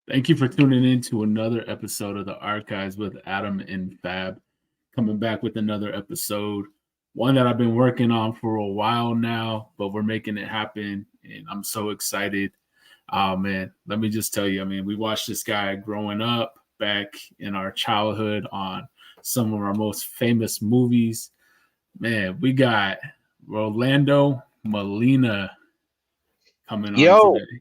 Thank you for tuning in to another episode of the Archives with Adam and Fab. Coming back with another episode, one that I've been working on for a while now, but we're making it happen, and I'm so excited. Oh man, let me just tell you, I mean, we watched this guy growing up back in our childhood on some of our most famous movies. Man, we got Rolando Molina coming on Yo, today.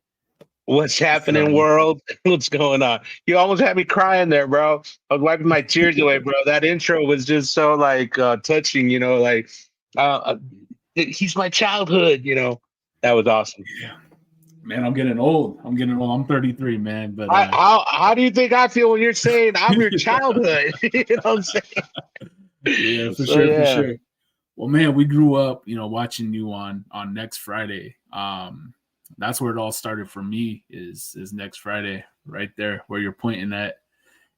what's happening, So world? What's going on? You almost had me crying there, bro. I was wiping my tears away, bro. That intro was just so like touching, uh, uh, he's my childhood. That was awesome. yeah, man, I'm getting old. I'm getting old. I'm 33, man. But How do you think I feel when you're saying I'm your childhood? You know what I'm saying? yeah, for So sure, for yeah. sure. Well, man, we grew up, watching you on Next Friday. That's where it all started for me. Is Next Friday right there where you're pointing at,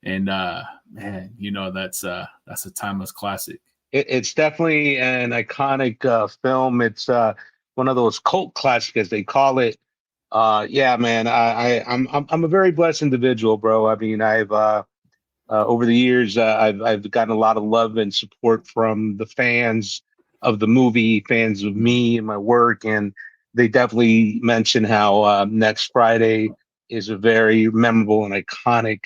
and man, that's a timeless classic. It's definitely an iconic film. It's one of those cult classics, as they call it. Yeah, man. I'm a very blessed individual, bro. I mean, I've over the years, I've gotten a lot of love and support from the fans of the movie, fans of me and my work, and they definitely mention how Next Friday is a very memorable and iconic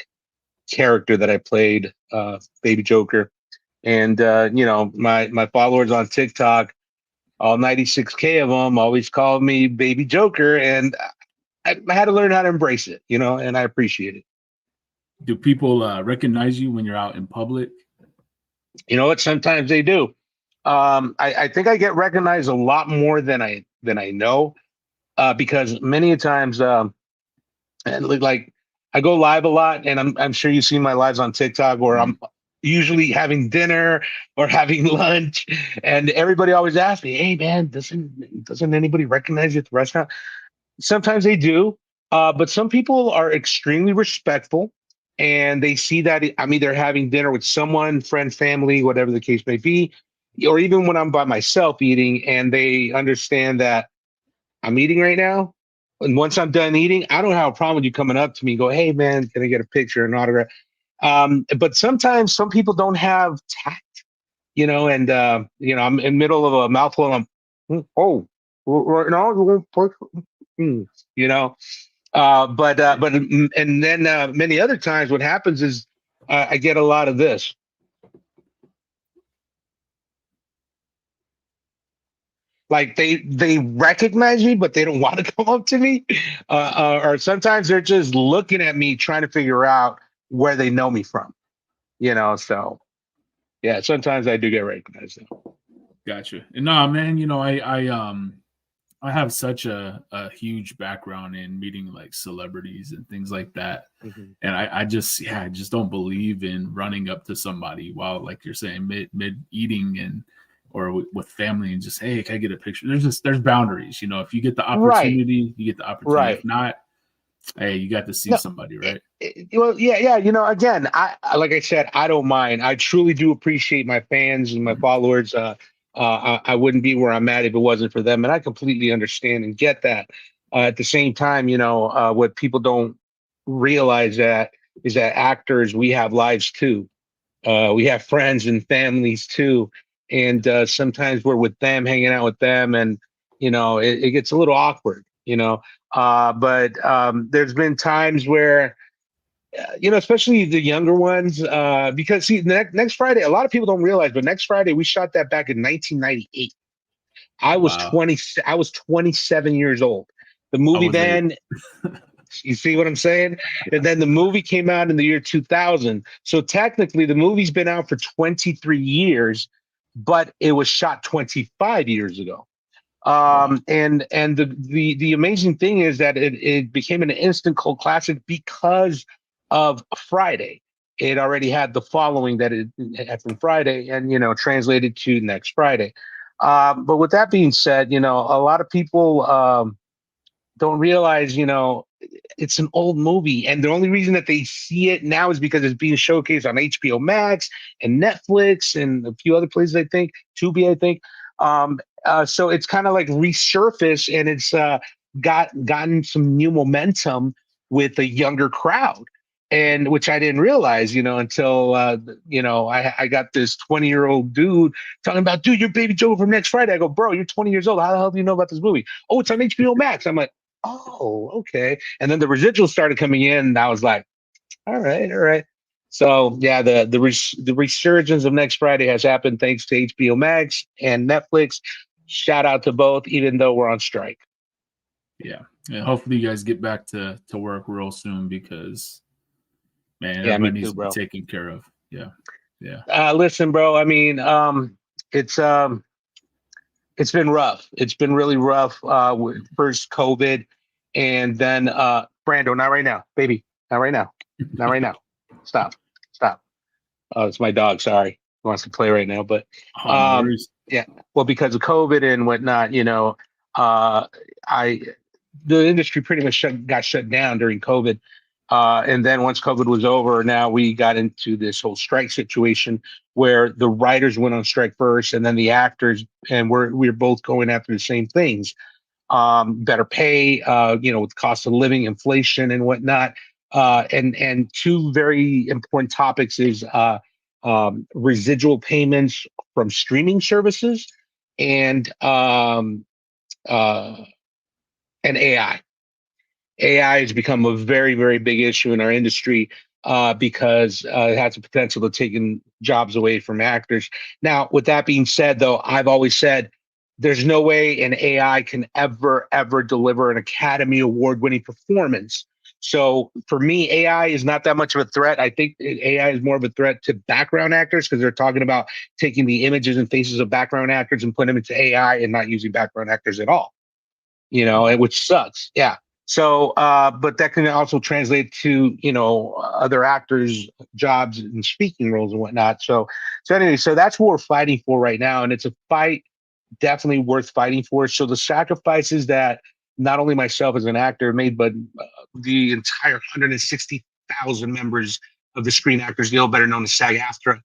character that I played, Baby Joker. And my followers on TikTok, all 96K of them, always call me Baby Joker, and I had to learn how to embrace it, and I appreciate it. Do people recognize you when you're out in public? You know what? Sometimes they do. I think I get recognized a lot more than I know, because many a times, and like I go live a lot, and I'm sure you've seen my lives on TikTok where Mhm. I'm usually having dinner or having lunch, and everybody always asks me, "Hey man, doesn't anybody recognize you at the restaurant?" Sometimes they do, but some people are extremely respectful, and they see that I'm either having dinner with someone, friend, family, whatever the case may be, or even when I'm by myself eating, and they understand that I'm eating right now. And once I'm done eating, I don't have a problem with you coming up to me and go, "Hey man, can I get a picture and autograph?" But sometimes some people don't have tact, and I'm in the middle of a mouthful. And I'm, oh, right now you want to you know. And then many other times, what happens is I get a lot of this. Like they recognize me, but they don't want to come up to me, or sometimes they're just looking at me, trying to figure out where they know me from. So yeah, sometimes I do get recognized. Gotcha. And nah, man, I have such a huge background in meeting like celebrities and things like that. Mhm. And I just don't believe in running up to somebody while, like you're saying, mid eating and or with family and just, hey, can I get a picture? There's boundaries. If you get the Right, opportunity, you get the opportunity. If right. not, hey, you got to see No, somebody, right? well, yeah, yeah. Again, like I said, I don't mind. I truly do appreciate my fans and my followers. I wouldn't be where I'm at if it wasn't for them, and I completely understand and get that. At the same time, what people don't realize that is that actors, we have lives too. We have friends and families too, and sometimes we're with them, hanging out with them, and it gets a little awkward. But there's been times where especially the younger ones, because see, next Friday, a lot of people don't realize, but next Friday we shot that back in 1998. I was Wow. 20. I was 27 years old. The I movie was eight. then, you see what I'm saying? And then the movie came out in the year 2000. So technically, the movie's been out for 23 years, but it was shot 25 years ago. Wow. And the amazing thing is that it became an instant cult classic because of Friday. It already had the following that it had from Friday, and translated to next Friday. But with that being said, a lot of people don't realize, it's an old movie, and the only reason that they see it now is because it's being showcased on HBO Max and Netflix and a few other places. I think Tubi, I think. So it's kind of like resurfaced, and it's gotten some new momentum with a younger crowd, and which I didn't realize, until I got this 20-year-old dude talking about, dude, your Baby Joe from next Friday. I go, bro, you're 20 years old. How the hell do you know about this movie? Oh, it's on HBO Max. I'm like, oh, okay. And then the residuals started coming in, and I was like, all right, all right. So yeah, the resurgence of Next Friday has happened thanks to HBO Max and Netflix. Shout out to both, even though we're on strike. Yeah. And hopefully you guys get back to work real soon because man, Yeah, me everybody needs too, to be bro. taken care of. Yeah. Yeah. Listen, bro. I mean, it's um, it's been rough. It's been really rough. With first COVID, and then Brando, not right now, baby, not right now, not right now. Stop, stop. Oh, it's my dog. Sorry, he wants to play right now. But Oh, no um, worries. yeah, well, because of COVID and whatnot, uh, I the industry pretty much got shut down during COVID. And then once COVID was over, now we got into this whole strike situation where the writers went on strike first, and then the actors, and we're both going after the same things: better pay, with cost of living, inflation, and whatnot. And two very important topics is residual payments from streaming services and uh, and AI. AI has become a very, very big issue in our industry because it has the potential to taking jobs away from actors. Now, with that being said, though, I've always said there's no way an AI can ever deliver an Academy Award winning performance. So for me, AI is not that much of a threat. I think AI is more of a threat to background actors because they're talking about taking the images and faces of background actors and putting them into AI and not using background actors at all, Wow. which sucks. Yeah. So, but that can also translate to, other actors' jobs and speaking roles and whatnot. So anyway, so that's what we're fighting for right now. And it's a fight definitely worth fighting for. So the sacrifices that not only myself as an actor made, but the entire 160,000 members of the Screen Actors Guild, better known as SAG-AFTRA,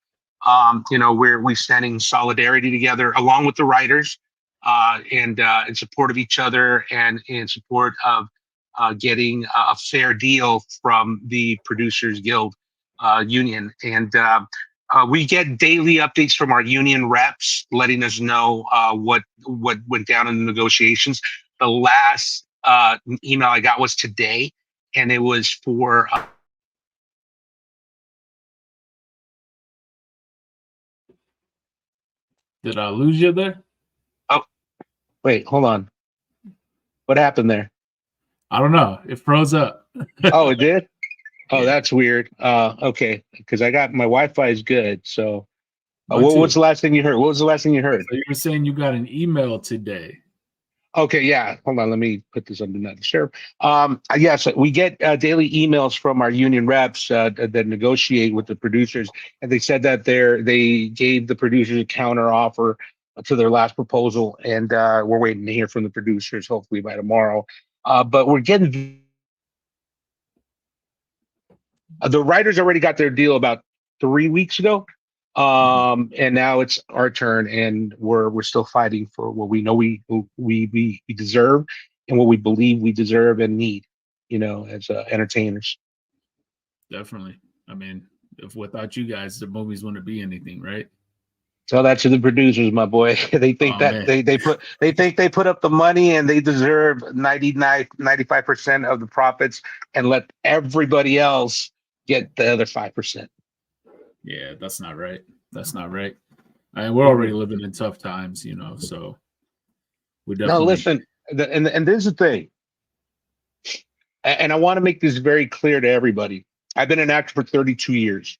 where we stand in solidarity together along with the writers and in support of each other and in support of getting a fair deal from the Producers Guild union. And we get daily updates from our union reps, letting us know what went down in the negotiations. The last email I got was today, and it was for. Did I lose you there? Oh, wait, hold on. What happened there? I don't know. It froze up. Oh, it did. Oh, Yeah. that's weird. Okay, because I got my Wi-Fi is good. So, Mine what's too. the last thing you heard? What was the last thing you heard? So you were saying you got an email today. Okay, yeah. Hold on, let me put this on do not disturb. Yes, we get daily emails from our union reps that negotiate with the producers, and they said that they gave the producers a counter offer to their last proposal, and we're waiting to hear from the producers, hopefully by tomorrow. But we're getting the writers already got their deal about 3 weeks ago, Mhm. and now it's our turn, and we're still fighting for what we know we deserve and what we believe we deserve and need, as entertainers. Definitely. I mean, if without you guys, the movies wouldn't be anything, right? Tell that to the producers, my boy. They think Oh that man. they put up the money and they deserve 95% of the profits and let everybody else get the other 5%. Yeah, that's not right. That's not right. I mean, we're already living in tough times, so we No, definitely. listen, and this is the thing. And I want to make this very clear to everybody. I've been an actor for 32 years.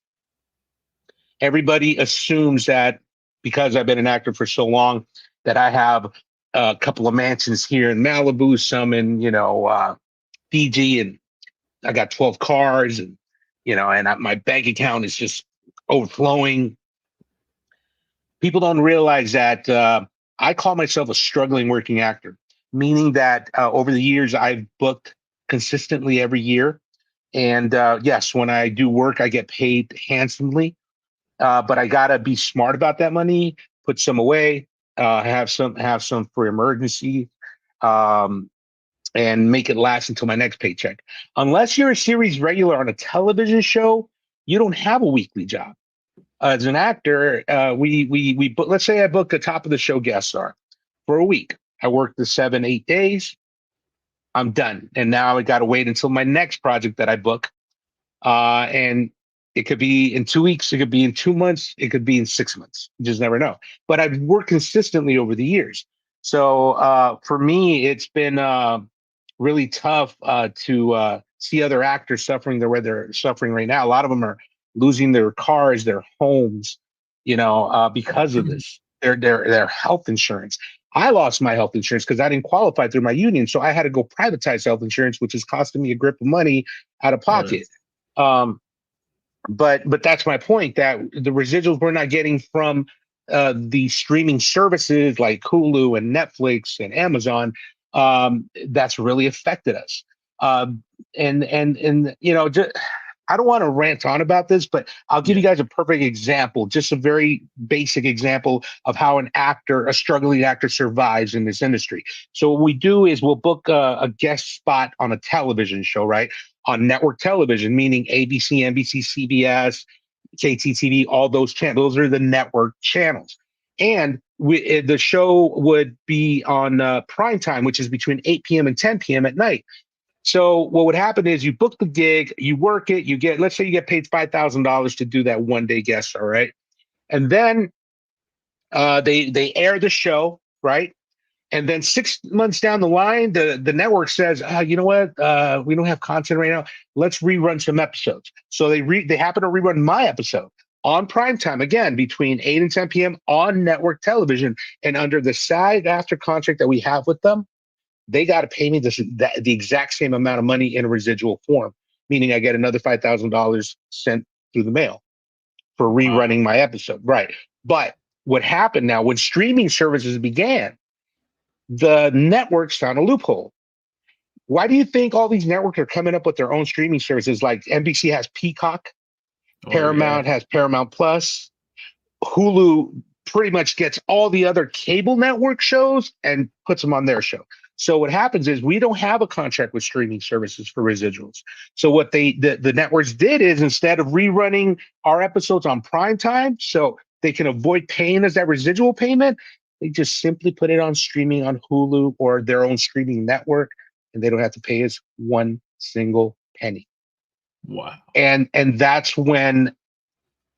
Everybody assumes that because I've been an actor for so long that I have a couple of mansions here in Malibu, some in Fiji, and I got 12 cars, and my bank account is just overflowing. People don't realize that I call myself a struggling working actor, meaning that over the years I've booked consistently every year. And yes, when I do work, I get paid handsomely, but I gotta be smart about that money. Put some away, have some for emergency, um, and make it last until my next paycheck. Unless you're a series regular on a television show, you don't have a weekly job. As an actor, we book, let's say I book a top of the show guest star for a week. I work the 7, 8 days. I'm done, and now I got to wait until my next project that I book. And it could be in 2 weeks, it could be in 2 months, it could be in 6 months. You just never know. But I've worked consistently over the years. So for me, it's been really tough to see other actors suffering the way they're suffering right now. A lot of them are losing their cars, their homes, because of this. Their health insurance. I lost my health insurance because I didn't qualify through my union, so I had to go privatize health insurance, which is costing me a grip of money out of Right. pocket. Um, but that's my point, that the residuals we're not getting from the streaming services like Hulu and Netflix and Amazon, that's really affected us. And just, I don't want to rant on about this, but I'll give Yeah. you guys a perfect example, just a very basic example of how a struggling actor survives in this industry. So what we do is we'll book a guest spot on a television show, right? On network television, meaning ABC, NBC, CBS, KTTV, all those channels. Those are the network channels. And the show would be on prime time, which is between 8 p.m. and 10 p.m. at night. So what would happen is you book the gig, you work it, let's say you get paid $5,000 to do that one day guest, all right? And then they air the show, right? And then 6 months down the line, the network says, you know what? We don't have content right now. Let's rerun some episodes. So they happen to rerun my episode on prime time, again, between 8 and 10 p.m. on network television. And under the SAG after contract that we have with them, they got to pay me the exact same amount of money in a residual form, meaning I get another $5,000 sent through the mail for Wow. rerunning my episode. Right. But what happened now, when streaming services began, the networks found a loophole. Why do you think all these networks are coming up with their own streaming services? Like NBC has Peacock, Oh yeah. Paramount has Paramount Plus, Hulu pretty much gets all the other cable network shows and puts them on their show. So what happens is we don't have a contract with streaming services for residuals. So what the networks did is, instead of rerunning our episodes on prime time, so they can avoid paying us that residual payment, they just simply put it on streaming on Hulu or their own streaming network, and they don't have to pay us one single penny. Wow. And that's when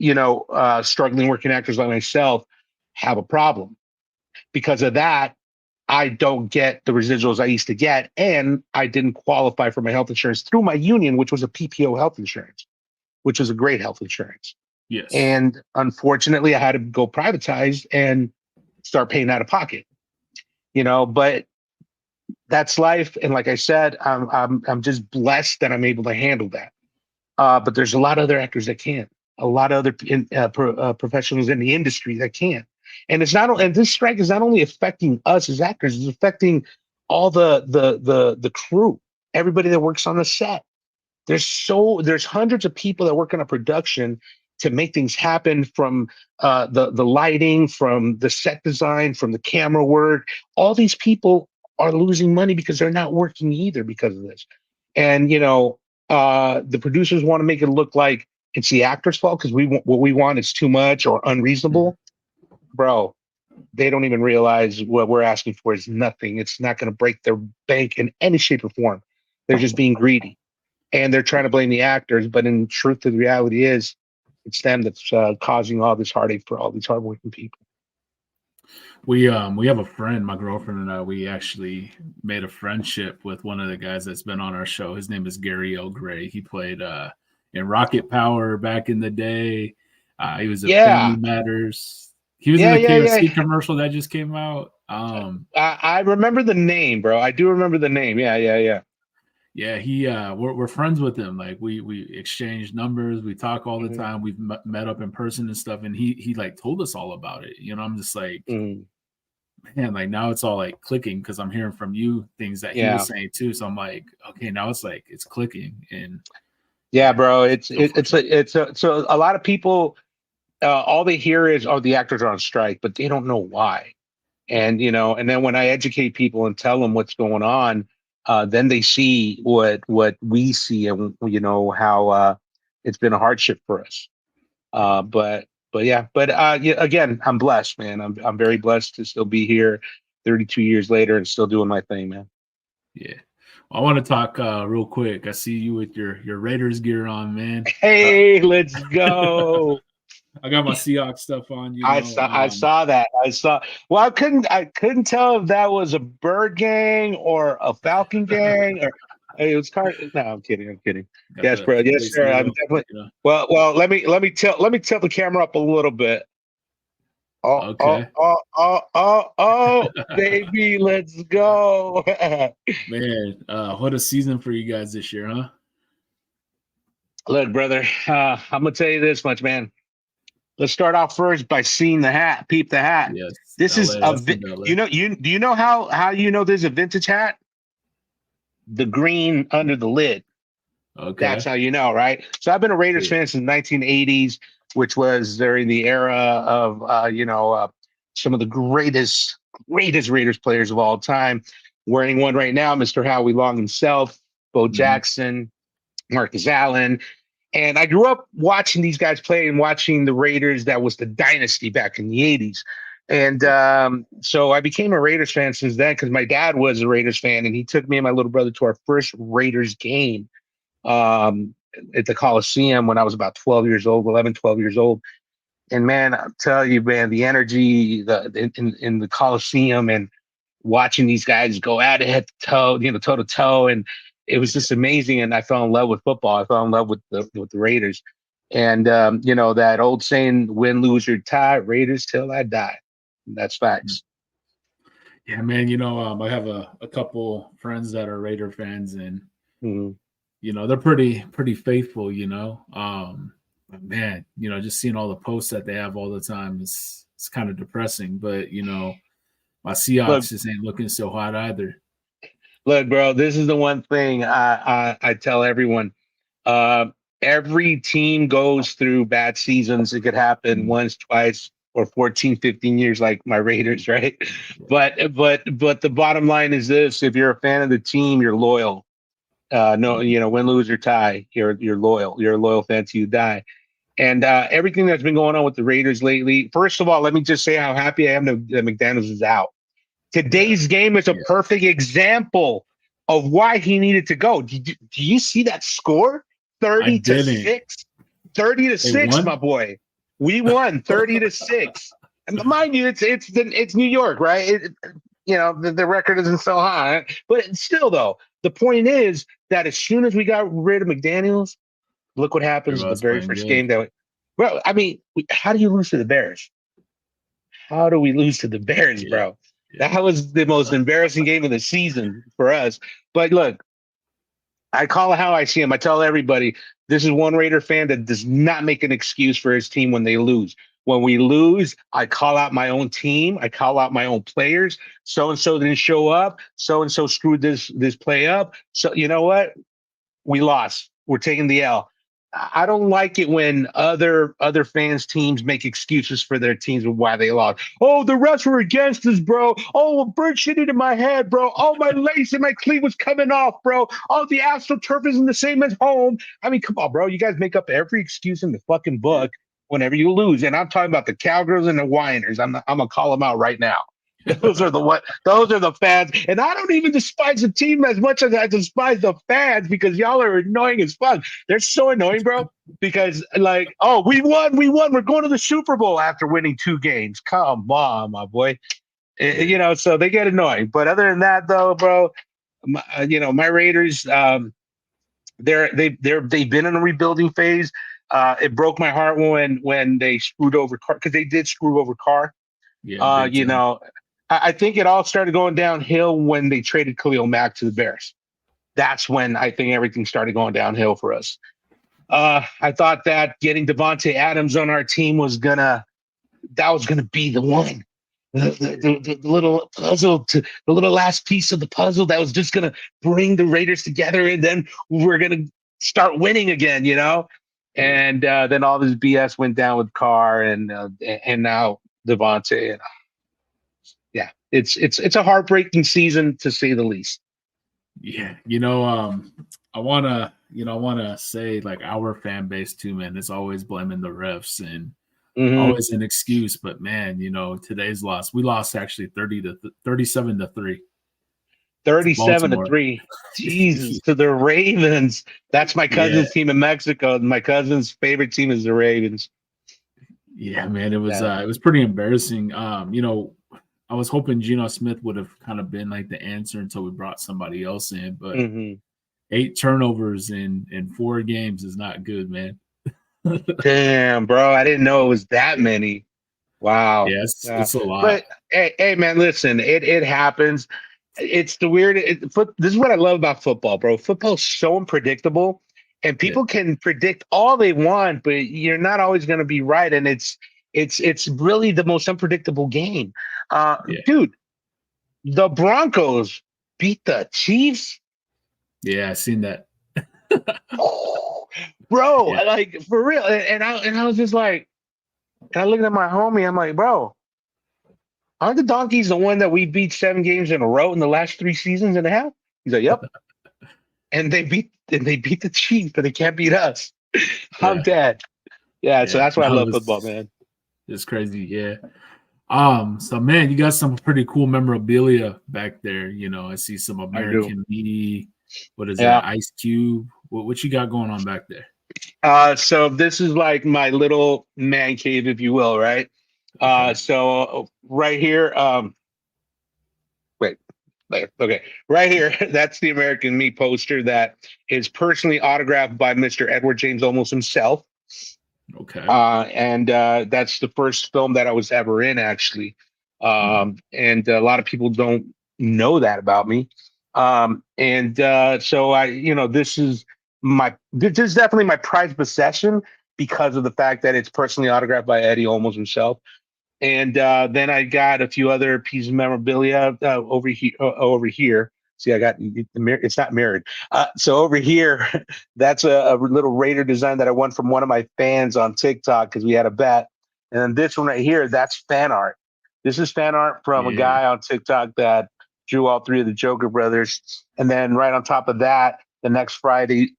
struggling working actors like myself have a problem. Because of that, I don't get the residuals I used to get, and I didn't qualify for my health insurance through my union, which was a PPO health insurance, which was a great health insurance. Yes. And unfortunately, I had to go privatized and start paying out of pocket. But that's life. And like I said, I'm just blessed that I'm able to handle that. But there's a lot of other actors that can't. A lot of other professionals in the industry that can't. And it's not. And this strike is not only affecting us as actors; it's affecting all the crew, everybody that works on the set. There's hundreds of people that work on a production to make things happen, from the lighting, from the set design, from the camera work. All these people are losing money because they're not working either because of this. And the producers want to make it look like it's the actor's fault because what we want is too much or unreasonable. Bro, they don't even realize what we're asking for is nothing. It's not going to break their bank in any shape or form. They're just being greedy, and they're trying to blame the actors. But in truth, the reality is, it's them that's causing all this heartache for all these hardworking people. We have a friend, my girlfriend and I, we actually made a friendship with one of the guys that's been on our show. His name is Gary L. Gray. He played in Rocket Power back in the day. He was a Family Yeah, Matters. He was in yeah, the yeah, yeah. KFC commercial that just came out. I remember the name, bro. I do remember the name. Yeah, yeah, yeah. Yeah, he we're friends with him. Like we exchange numbers, we talk all the Mhm, time. We've met up in person and stuff, and he like told us all about it. I'm just like, mhm. man, like now it's all like clicking because I'm hearing from you things that he was Yeah. saying too. So I'm like, okay, now it's like it's clicking, and Yeah, yeah, bro. it's unfortunate. So a lot of people, all they hear is, oh, the actors are on strike, but they don't know why. And then when I educate people and tell them what's going on, then they see what we see, and how it's been a hardship for us. But yeah, yeah, again, I'm blessed, man. I'm very blessed to still be here 32 years later and still doing my thing, man. Yeah. I want to talk real quick. I see you with your Raiders gear on, man. Hey, let's go. I got my Seahawks stuff on, you I know. saw that. I saw. Well, I couldn't tell if that was a bird gang or a falcon gang or it was car. No, I'm kidding. I'm kidding. Got Yes, the bro. Yes, place sir. I'm logo, definitely. you know. Well. Let me tilt the camera up a little bit. Okay. Baby, let's go. Man, what a season for you guys this year, huh? Look, brother. I'm gonna tell you this much, man. Let's start off first by seeing the hat. Peep the hat. Yes. This is LA, a. that's in LA. Do you know how you know there's a vintage hat? The green under the lid. That's Okay. how you know, right? So I've been a Raiders Yeah. fan since 1980s, which was during the era of some of the greatest Raiders players of all time. Wearing one right now, Mr. Howie Long himself, Bo Mhm. Jackson, Marcus Allen. And I grew up watching these guys play and watching the Raiders. That was the dynasty back in the 80s. And so I became a Raiders fan since then because my dad was a Raiders fan and he took me and my little brother to our first Raiders game um, at the Coliseum when I was about 12 years old, 11, 12 years old. And man, I'll tell you, man, the energy in the Coliseum and watching these guys go at it head to toe, toe to toe. And it was Yeah. just amazing. And I fell in love with football. I fell in love with the Raiders. And, that old saying, win, lose, or tie, Raiders till I die. That's Mhm. facts. Yeah, man, I have a couple friends that are Raider fans, and Mhm. they're pretty faithful, but man, just seeing all the posts that they have all the time is it's kind of depressing. But my Look, Seahawks just ain't looking so hot either. look, bro, this is the one thing I tell everyone. Uh, every team goes through bad seasons. It could happen Mm, once, twice, or 14, 15 years like my Raiders, right? yeah. But the bottom line is this: if you're a fan of the team, you're loyal. No, Mhm. win, lose, or tie, you're loyal. You're a loyal fan till you die. And everything that's been going on with the Raiders lately. First of all, let me just say how happy I am that McDaniels is out. Yeah, Today's game is a yeah. perfect example of why he needed to go. Do you see that score? I 30 to didn't. 6? 30 to They 6, my won. boy. We won 30 to 6. And mind you, it's New York, right? The record isn't so high. But still though, the point is that as soon as we got rid of McDaniels, look what happens in the Everybody's very playing first good. game well, I mean, how do you lose to the Bears? How do we lose to the Bears, Yeah, bro? yeah. That was the most embarrassing game of the season for us. But look, I call it how I see him. I tell everybody this is one Raider fan that does not make an excuse for his team when they lose. When we lose, I call out my own team. I call out my own players. So and so didn't show up. So and so screwed this play up. So you know what? We lost. We're taking the L. I don't like it when other fans' teams make excuses for their teams of why they lost. Oh, the refs were against us, bro. Oh, a bird shit into my head, bro. Oh, my lace and my cleat was coming off, bro. Oh, the AstroTurf isn't the same as home. I mean, come on, bro. You guys make up every excuse in the fucking book whenever you lose. And I'm talking about the Cowgirls and the Whiners. I'm gonna call them out right now. Those are the fans. And I don't even despise the team as much as I despise the fans because y'all are annoying as fuck. They're so annoying, bro. Because like, oh, we won. We're going to the Super Bowl after winning 2 games. Come on, my boy. Yeah. So they get annoying. But other than that, though, bro, my Raiders, they've been in a rebuilding phase. It broke my heart when they screwed over Carr because they did screw over Carr. Yeah, Uh, big you time. know, I think it all started going downhill when they traded Khalil Mack to the Bears. That's when I think everything started going downhill for us. I thought that getting Devontae Adams on our team was gonna be the one. The little puzzle to the little last piece of the puzzle that was just gonna bring the Raiders together, and then we're gonna start winning again. Yeah. And then all this BS went down with Carr and now Devontae. Yeah, it's a heartbreaking season to say the least. Yeah, I wanna say like our fan base too, man. It's always blaming the refs and Hmm. always an excuse, but man, today's loss, we lost actually 37-3 to 37 to Baltimore. 3. Jesus, to the Ravens. That's my Yeah, cousin's team in Mexico. My cousin's favorite team is the Ravens. yeah, man. Yeah. It was pretty embarrassing. I was hoping Geno Smith would have kind of been like the answer until we brought somebody else in, but Hmm. 8 turnovers in 4 games is not good, man. Damn, bro. I didn't know it was that many. Wow. Yeah, Yeah. it's a lot. But hey, man, listen, it happens. It's the weird. This is what I love about football, bro. Football's so unpredictable, and Yeah, people can predict all they want, but you're not always going to be right. And it's really the most unpredictable game. yeah, Dude, the Broncos beat the Chiefs. yeah. I seen that. Oh, bro, Yeah, like for real. And I was just like, and I looked at my homie. I'm like, bro, aren't the Donkeys the one that we beat 7 games in a row in the last 3 seasons and a half? He's like, yep. And they beat the Chiefs, but they can't beat us. I'm yeah, dead. Yeah, so yeah. that's why I No, love football, man. it's crazy. Yeah. So man, you got some pretty cool memorabilia back there. I see some I do. American Me. What is Yeah. that? Ice Cube. What you got going on back there? So this is like my little man cave, if you will, right? Okay. So right here, wait, there, okay, right here, that's the American Me poster that is personally autographed by Mr. Edward James Olmos himself. Okay. And that's the first film that I was ever in, actually. Mhm. And a lot of people don't know that about me. And so this is definitely my prized possession because of the fact that it's personally autographed by Eddie Olmos himself. And then I got a few other pieces of memorabilia over here. Over here, see, I got it's not mirrored. So over here, that's a little Raider design that I won from one of my fans on TikTok because we had a bet. And then this one right here, that's fan art. This is fan art from a Yeah. guy on TikTok that drew all three of the Joker brothers. And then right on top of that, the next Friday,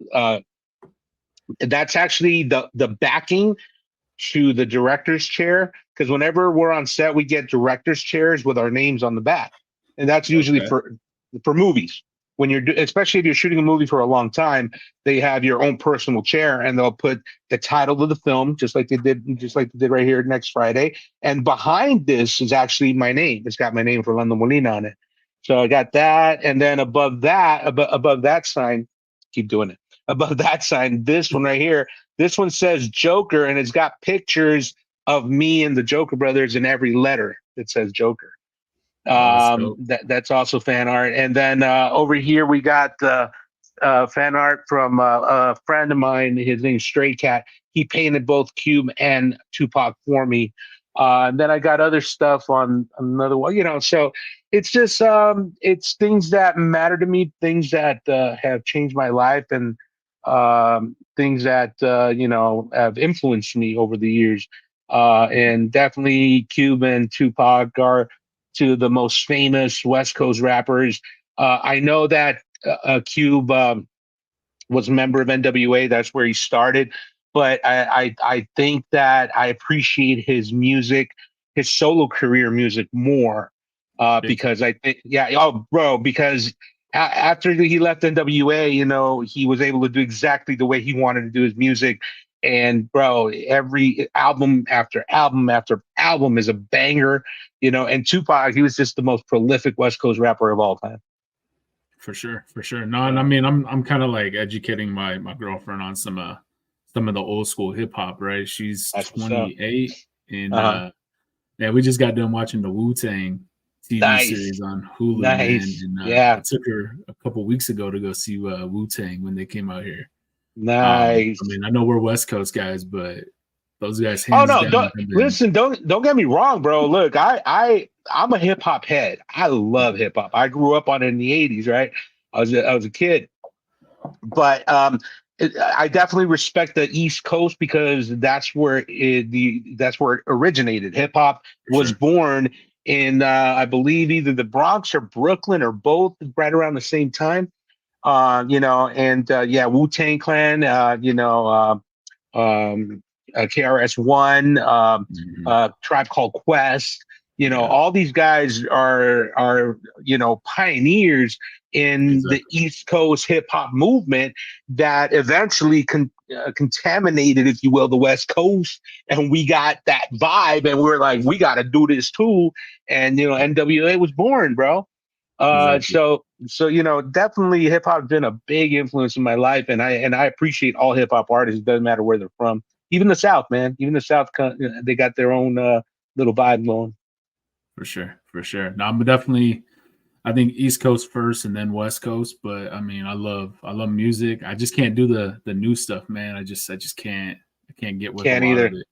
that's actually the backing to the director's chair because whenever we're on set, we get director's chairs with our names on the back, and that's usually Okay. for movies. When especially if you're shooting a movie for a long time, they have your own personal chair, and they'll put the title of the film, just like they did right here next Friday. And behind this is actually my name. It's got my name, Rolando Molina, on it. So I got that, and then above that sign, keep doing it. Above that sign, this one right here, this one says Joker, and it's got pictures of me and the Joker brothers in every letter that says Joker. Oh, that's dope. That's also fan art. And then over here we got fan art from a friend of mine. His name's Stray Cat. He painted both Cube and Tupac for me. And then I got other stuff on another one. So it's just it's things that matter to me, things that have changed my life, and things that have influenced me over the years. And definitely Cube and Tupac are two of the most famous West Coast rappers. I know that Cube was a member of NWA. That's where he started. But I think that I appreciate his music, his solo career music more Big because I think, yeah, oh, bro, because after he left NWA, he was able to do exactly the way he wanted to do his music. And bro, every album after album after album is a banger, And Tupac, he was just the most prolific West Coast rapper of all time. for sure, for sure. No, and I Yeah, mean, I'm kind of like educating my girlfriend on some of the old school hip hop. Right, she's that's what's up. 28, and Uh huh. yeah, we just got done watching the Wu-Tang TV Nice. series on Hulu, man, Nice. and I Yeah. took her a couple weeks ago to go see Wu-Tang when they came out here. I Nice. mean, I know we're West Coast guys, but those guys Oh hands no, down don't have been listen, don't get me wrong, bro. Look, I'm a hip hop head. I love hip hop. I grew up on it in the 80s, right? I was a kid. But I definitely respect the East Coast because that's where it originated. Hip hop for was sure. born in I believe either the Bronx or Brooklyn or both right around the same time. And yeah, Wu-Tang Clan, KRS-One, Mhm. Tribe Called Quest. Yeah, All these guys are pioneers in the exactly. East Coast hip hop movement that eventually contaminated, if you will, the West Coast, and we got that vibe, and we're like, we got to do this too, and NWA was born, bro. Exactly. So definitely hip hop has been a big influence in my life, and I appreciate all hip hop artists. It doesn't matter where they're from. Even the South, man. Even the South, they got their own little vibe going. For sure. For sure. Now I'm definitely I think East Coast first and then West Coast, but I mean I love music. I just can't do the new stuff, man. I just can't get with a Can't lot of either. it.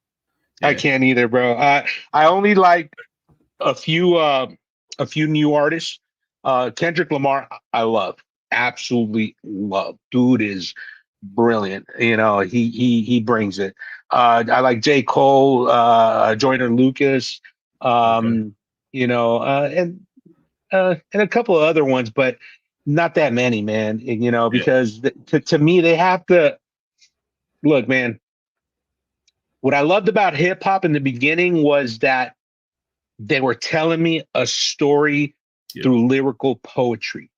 I Yeah. can't either, bro. I only like a few uh a few new artists. Kendrick Lamar, I love, absolutely love. Dude is brilliant. He brings it. I like J. Cole, Jordan Lucas, Okay. um, and a couple of other ones, but not that many, man. And, Yeah. because to me they have to look, man. What I loved about hip hop in the beginning was that they were telling me a story Yep. through lyrical poetry.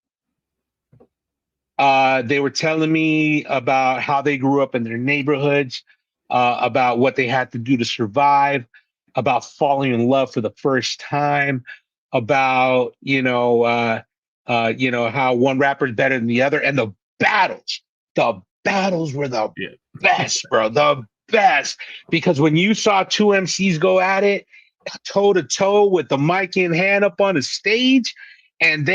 They were telling me about how they grew up in their neighborhoods, about what they had to do to survive, about falling in love for the first time, about how one rapper is better than the other, and the battles were the Yeah. best, bro, the best. Because when you saw two MCs go at it toe to toe with the mic in hand up on the stage, and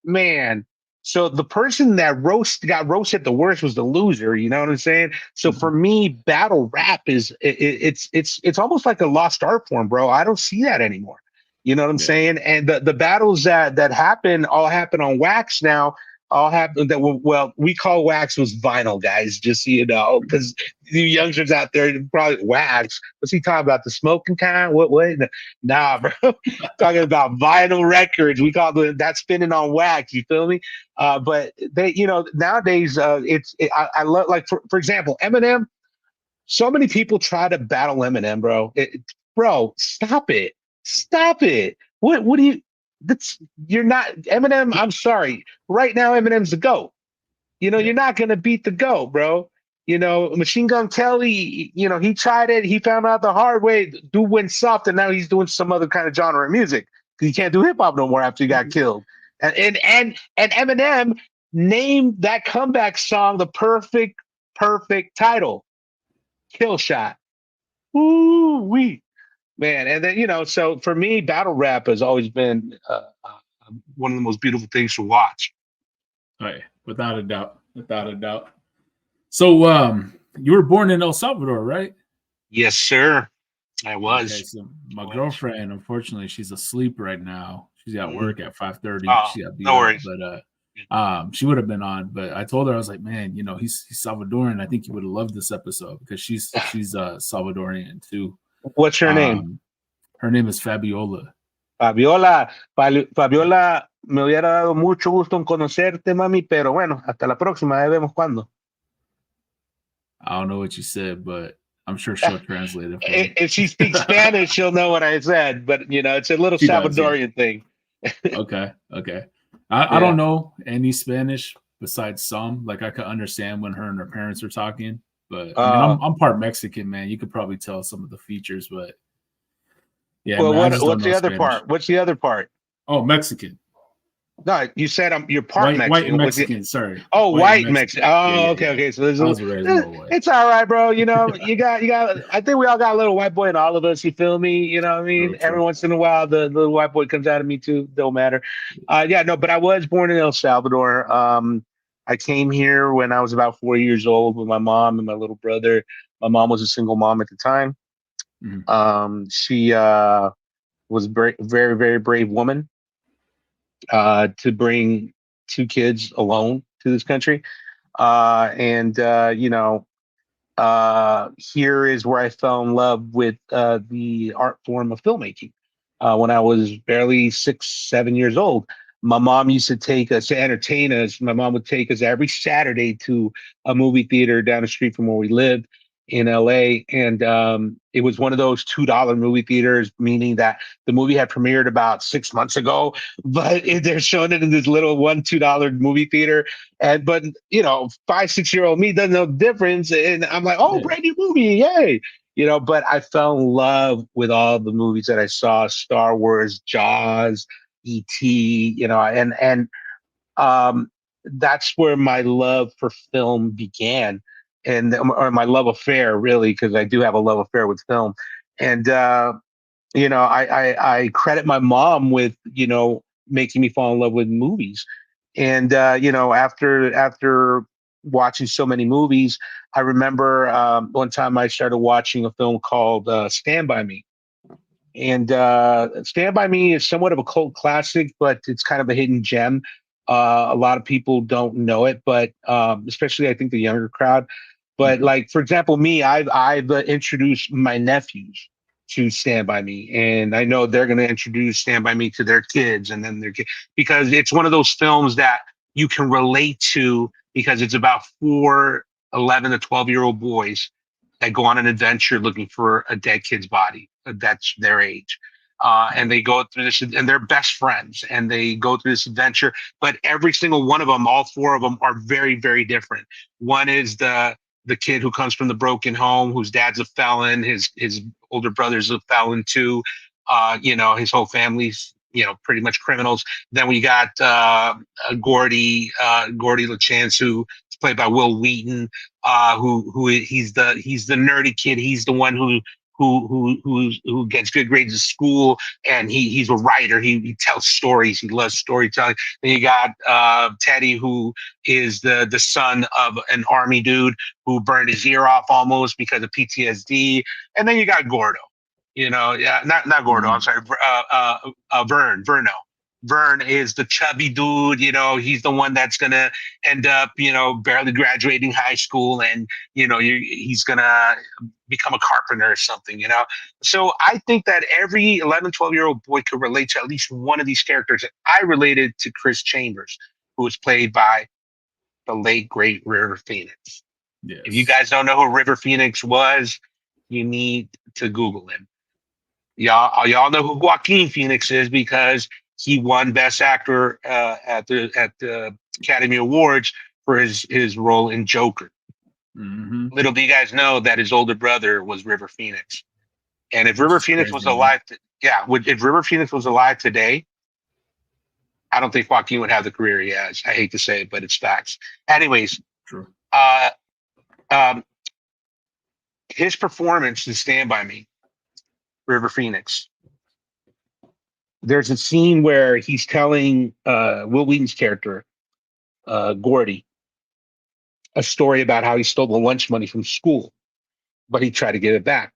man, so the person that got roasted the worst was the loser. You know what I'm saying? So for Mhm. me, battle rap it's almost like a lost art form, bro. I don't see that anymore. You know what I'm Yeah. saying? And the battles that happen all happen on wax now. All happen that well, we call wax was vinyl, guys. Just so you know, because you youngsters out there probably wax. What's he talking about? The smoking kind? What? Nah, bro. Talking about vinyl records. We call that spinning on wax. You feel me? But they, nowadays, I love, like, for example, Eminem. So many people try to battle Eminem, bro. Bro, stop it. Stop it. What do you, that's, you're not, Eminem, I'm sorry. Right now, Eminem's the GOAT. Yeah. You're not going to beat the GOAT, bro. Machine Gun Kelly, he tried it. He found out the hard way. Dude went soft, and now he's doing some other kind of genre of music. He can't do hip hop no more after he got killed. And Eminem named that comeback song the perfect title, Kill Shot. Ooh wee, man. And then so for me, battle rap has always been one of the most beautiful things to watch. Oh, yeah. Without a doubt. Without a doubt. So you were born in El Salvador, right? Yes, sir. I Okay, was. so I my was. girlfriend, unfortunately, she's asleep right now. She's at Mm-hmm. work at 5:30. Oh, She got beat no up, worries. but she would have been on. But I told her, I was like, man, he's Salvadoran. I think you would have loved this episode because she's Salvadorian too. What's her name? Um, her name is Fabiola. Fabiola. Fabiola, me hubiera dado mucho gusto en conocerte, mami, pero bueno, hasta la próxima, ya vemos cuándo. I don't know what you said, but I'm sure she'll translate it for you. If she speaks Spanish, she'll know what I said, but it's a little She does, yeah. Salvadorian thing. Okay, okay. I Yeah. don't know any Spanish besides some. Like I could understand when her and her parents are talking, but I mean Uh, I'm part Mexican, man. You could probably tell some of the features, but yeah, well, man, I just don't what's know the other Spanish. part? What's the other part? Oh, Mexican. No, you said you're part White Mexican. and What's the Mexican, sorry. Oh, White and white Mexican. Mexican. Yeah, Oh, yeah, okay, yeah. okay. So there's I was raised more white. it's all right, bro. You got. I think we all got a little white boy in all of us. You feel me? You know what I mean? True, Every true. once in a while, the little white boy comes out of me too. Don't matter. Yeah, no, but I was born in El Salvador. I came here when I was about 4 years old with my mom and my little brother. My mom was a single mom at the time. Mhm. She was very, very brave woman to bring two kids alone to this country. And here is where I fell in love with the art form of filmmaking when I was barely 6, 7 years old. My mom used to take us to entertain us. My mom would take us every Saturday to a movie theater down the street from where we lived in LA. And it was one of those $2 movie theaters, meaning that the movie had premiered about 6 months ago, but they're showing it in this little $2 movie theater. But 5, 6 year old me doesn't know the difference. And I'm like, oh, Yeah. brand new movie, yay. But I fell in love with all the movies that I saw: Star Wars, Jaws, E.T., and um, that's where my love for film began, or my love affair, really, because I do have a love affair with film. And I credit my mom with making me fall in love with movies. And after watching so many movies, I remember one time I started watching a film called Stand By Me. And Stand By Me is somewhat of a cult classic, but it's kind of a hidden gem. A lot of people don't know it, but especially I think the younger crowd. But Mhm. like, for example, me, I've introduced my nephews to Stand By Me, and I know they're going to introduce Stand By Me to their kids, and then their kids, because it's one of those films that you can relate to, because it's about four 11 to 12-year-old boys that go on an adventure looking for a dead kid's body that's their age. And they go through this, and they're best friends, and they go through this adventure. But every single one of them, all four of them, are very, very different. One is the kid who comes from the broken home, whose dad's a felon. His older brother's a felon too. His whole family's pretty much criminals. Then we got Gordy LaChance, who is played by Will Wheaton, who he's the nerdy kid. He's the one who gets good grades at school, and he's a writer. He tells stories. He loves storytelling. Then you got Teddy, who is the son of an army dude who burned his ear off almost because of PTSD. And then you got Gordo. Yeah, not Gordo. I'm Mhm. sorry, Verno. Vern is the chubby dude. He's the one that's gonna end up, barely graduating high school, and he's gonna become a carpenter or something. So I think that every 11, 12-year-old boy could relate to at least one of these characters. I related to Chris Chambers, who was played by the late great River Phoenix. If you Yes. guys don't know who River Phoenix was, you need to Google him. Y'all know who Joaquin Phoenix is, because he won Best Actor at the Academy Awards for his role in Joker. Hmm. Little do you guys know that his older brother was River Phoenix. And if Which River is Phoenix was crazy, man. alive, if River Phoenix was alive today, I don't think Joaquin would have the career he has. I hate to say it, but it's facts. Anyways, True. uh, um, his performance in Stand By Me, River Phoenix. There's a scene where he's telling Will Wheaton's character, Gordy, a story about how he stole the lunch money from school, but he tried to get it back.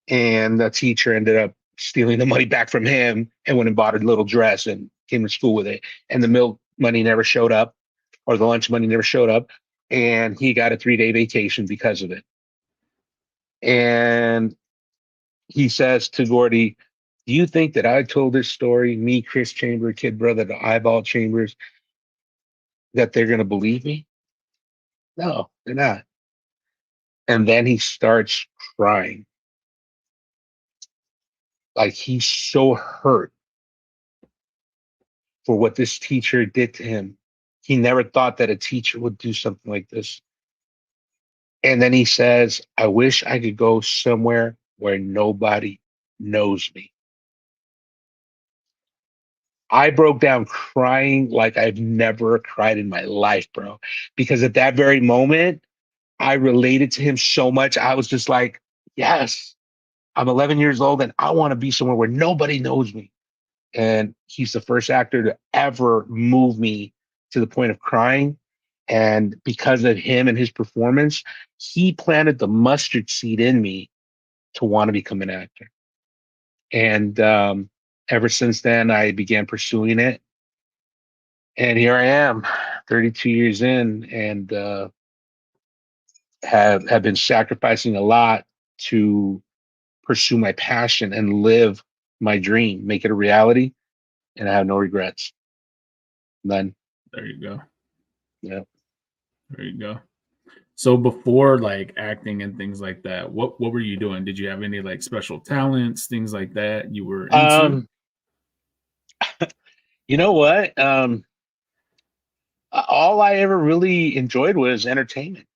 And the teacher ended up stealing the money back from him and went and bought a little dress and came to school with it. And the milk money never showed up, or the lunch money never showed up. And he got a 3-day vacation because of it. And he says to Gordy, "Do you think that I told this story, me, Chris Chambers, kid brother to Eyeball Chambers, that they're going to believe me? No, they're not." And then he starts crying. Like, he's so hurt for what this teacher did to him. He never thought that a teacher would do something like this. And then he says, "I wish I could go somewhere where nobody knows me." I broke down crying like I've never cried in my life, bro. Because at that very moment, I related to him so much. I was just like, yes, I'm 11 years old and I want to be somewhere where nobody knows me. And he's the first actor to ever move me to the point of crying. And because of him and his performance, he planted the mustard seed in me to want to become an actor. And ever since then, I began pursuing it. And here I am, 32 years in, and have been sacrificing a lot to pursue my passion and live my dream, make it a reality, and I have no regrets. None. There you go. Yeah. There you go. So before like acting and things like that, what were you doing? Did you have any like special talents, things like that you were into? Um, you know what? All I ever really enjoyed was entertainment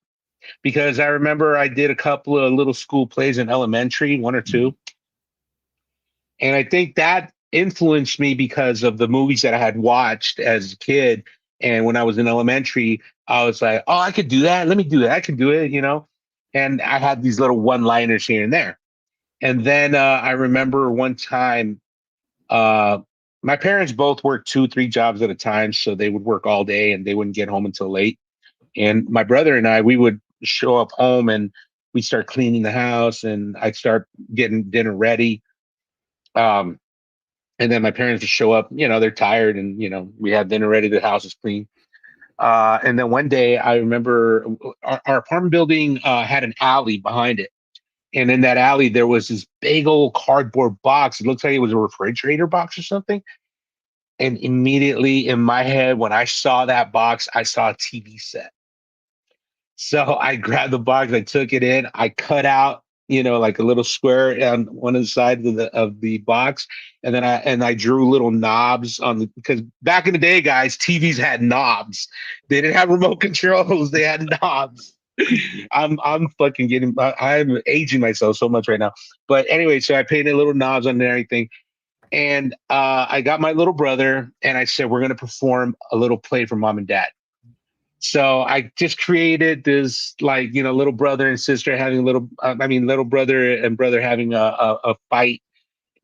because I remember I did a couple of little school plays in elementary, one or two, and I think that influenced me because of the movies that I had watched as a kid. And when I was in elementary, I was like, "Oh, I could do that. Let me do that. I could do it," you know. And I had these little one-liners here and there. And then I remember one time, uh, my parents both worked two, three jobs at a time, so they would work all day and they wouldn't get home until late. And my brother and I, we would show up home and we start cleaning the house, and I'd start getting dinner ready. Um, and then my parents would show up, they're tired, and we have dinner ready, the house is clean. And then one day I remember our apartment building had an alley behind it. And in that alley, there was this big old cardboard box. It looks like it was a refrigerator box or something. And immediately in my head, when I saw that box, I saw a TV set. So I grabbed the box, I took it in, I cut out, like a little square on one of the sides of the box, and then I drew little knobs on the because back in the day, guys, TVs had knobs. They didn't have remote controls, they had knobs. I'm fucking I'm aging myself so much right now. But anyway, so I painted little knobs on everything. And I got my little brother and I said, we're gonna perform a little play for mom and dad. So I just created this like little brother and sister having little brother and brother having a fight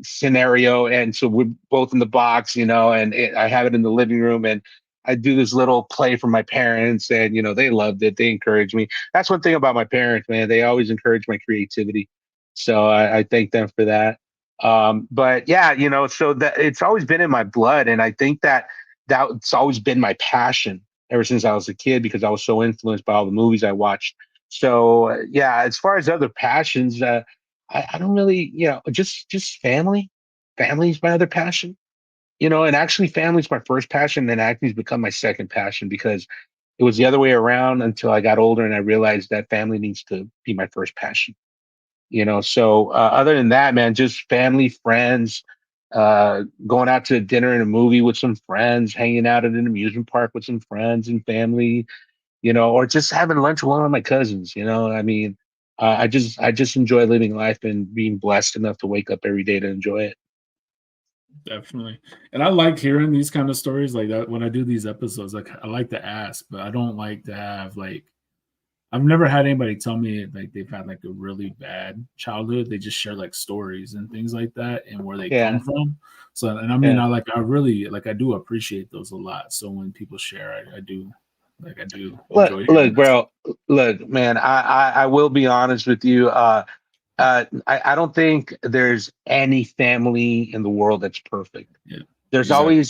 scenario, and so we're both in the box, and I have it in the living room, and I do this little play for my parents, and they loved it. They encouraged me. That's one thing about my parents, man. They always encourage my creativity, so I thank them for that. But yeah, so that it's always been in my blood, and I think that's always been my passion ever since I was a kid because I was so influenced by all the movies I watched. So yeah, as far as other passions, I don't really, just family. Family is my other passion, and actually family is my first passion, and acting's become my second passion because it was the other way around until I got older and I realized that family needs to be my first passion. So other than that, man, just family, friends, going out to dinner and a movie with some friends, hanging out at an amusement park with some friends and family, or just having lunch with one of my cousins. I mean, I just enjoy living life and being blessed enough to wake up every day to enjoy it. Definitely. And I like hearing these kind of stories like that when I do these episodes. Like I like to ask, but I don't like to have like I've never had anybody tell me like they've had like a really bad childhood. They just share like stories and things like that and where they come Yeah, from. So and I mean yeah. I really like I do appreciate those a lot. So when people share, I do Look, enjoy hearing look, that. bro. Look, man. I will be honest with you. I don't think there's any family in the world that's perfect. Yeah, There's exactly.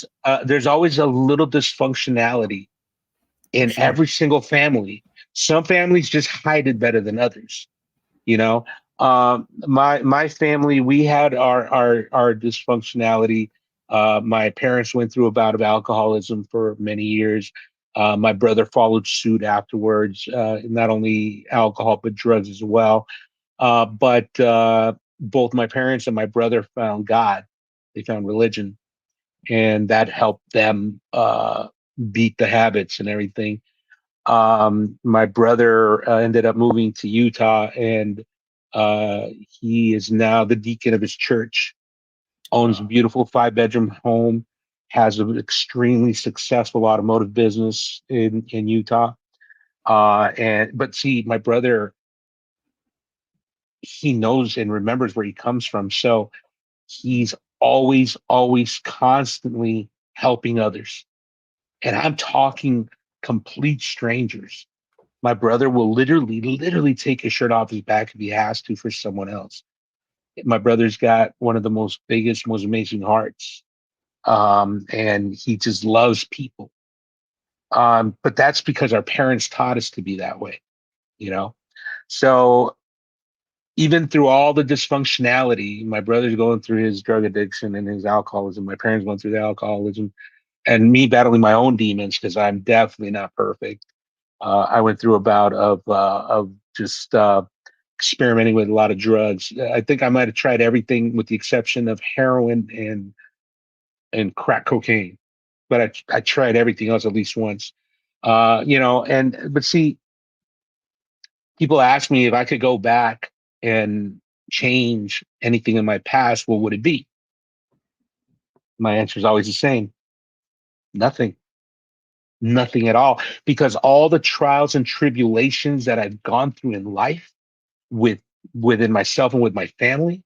always a little dysfunctionality For in sure. every single family. Some families just hide it better than others. You know, my family, we had our dysfunctionality. My parents went through a bout of alcoholism for many years. My brother followed suit afterwards, not only alcohol but drugs as well. But both my parents and my brother found God. They found religion, and that helped them beat the habits and everything. My brother ended up moving to Utah, and he is now the deacon of his church. Owns a Wow. beautiful five-bedroom home, has an extremely successful automotive business in Utah. And but see, my brother, he knows and remembers where he comes from, so he's always, constantly helping others. And I'm talking complete strangers. My brother will literally take his shirt off his back if he has to for someone else. My brother's got one of the most biggest, most amazing hearts. And he just loves people. But that's because our parents taught us to be that way, you know? So even through all the dysfunctionality, my brother's going through his drug addiction and his alcoholism. My parents went through the alcoholism. and me battling my own demons because I'm definitely not perfect. I went through a bout of just experimenting with a lot of drugs. I think I might have tried everything with the exception of heroin and crack cocaine, but I tried everything else at least once. But see, people ask me if I could go back and change anything in my past, what would it be? My answer is always the same: nothing, nothing at all, because all the trials and tribulations that I've gone through in life with within myself and with my family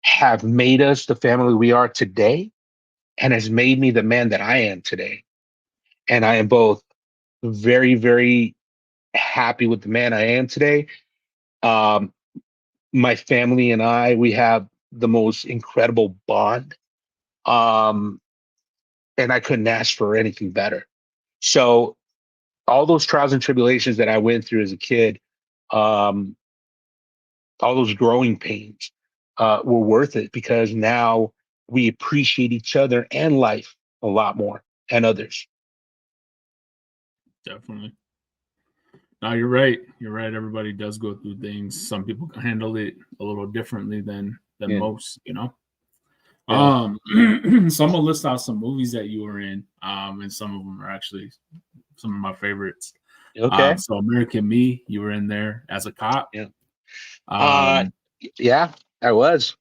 have made us the family we are today and has made me the man that I am today. And I am both very, very happy with the man I am today. Um, my family and we have the most incredible bond. Um, and I couldn't ask for anything better. So all those trials and tribulations that I went through as a kid, um, all those growing pains, were worth it because now we appreciate each other and life a lot more and others. Definitely. No, you're right. You're right. Everybody does go through things. Some people can handle it a little differently than Yeah, most, you know. yeah. So I'm gonna list out some movies that you were in. And some of them are actually some of my favorites. Okay. So American Me, you were in there as a cop. Yeah. Uh, Um, yeah, I was.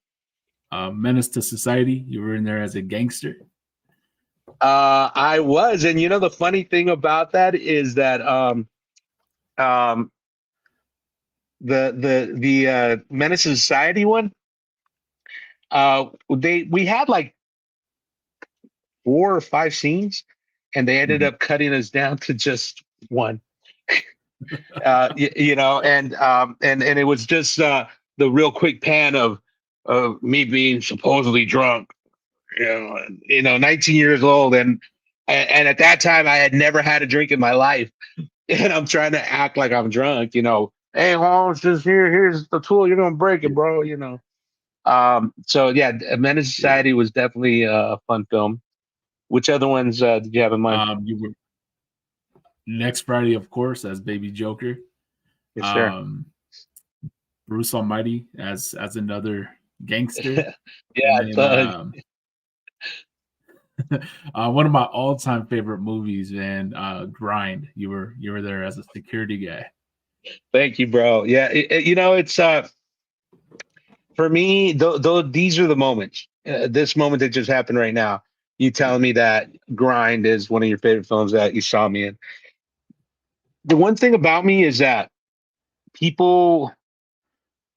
Menace to Society, you were in there as a gangster. I was, and the funny thing about that is that um, the Menace to Society one, we had like 4 or 5 scenes, and they ended Mhm. up cutting us down to just one. And it was just the real quick pan of me being supposedly drunk, 19 years old, and at that time I had never had a drink in my life, and I'm trying to act like I'm drunk. Hey, Holmes, just here's the tool. You're gonna break it, bro. So yeah, Menace Yeah. Society was definitely a fun film. Which other ones did you have in mind? You were Next Friday, of course, as Baby Joker. Yes, sir. Um, Bruce Almighty as another gangster, and Yeah, then Thug. one of my all-time favorite movies, man, Grind. You were there as a security guy. Thank you, bro. Yeah, it's for me. Though these are the moments. This moment that just happened right now. You telling me that Grind is one of your favorite films that you saw me in. The one thing about me is that people,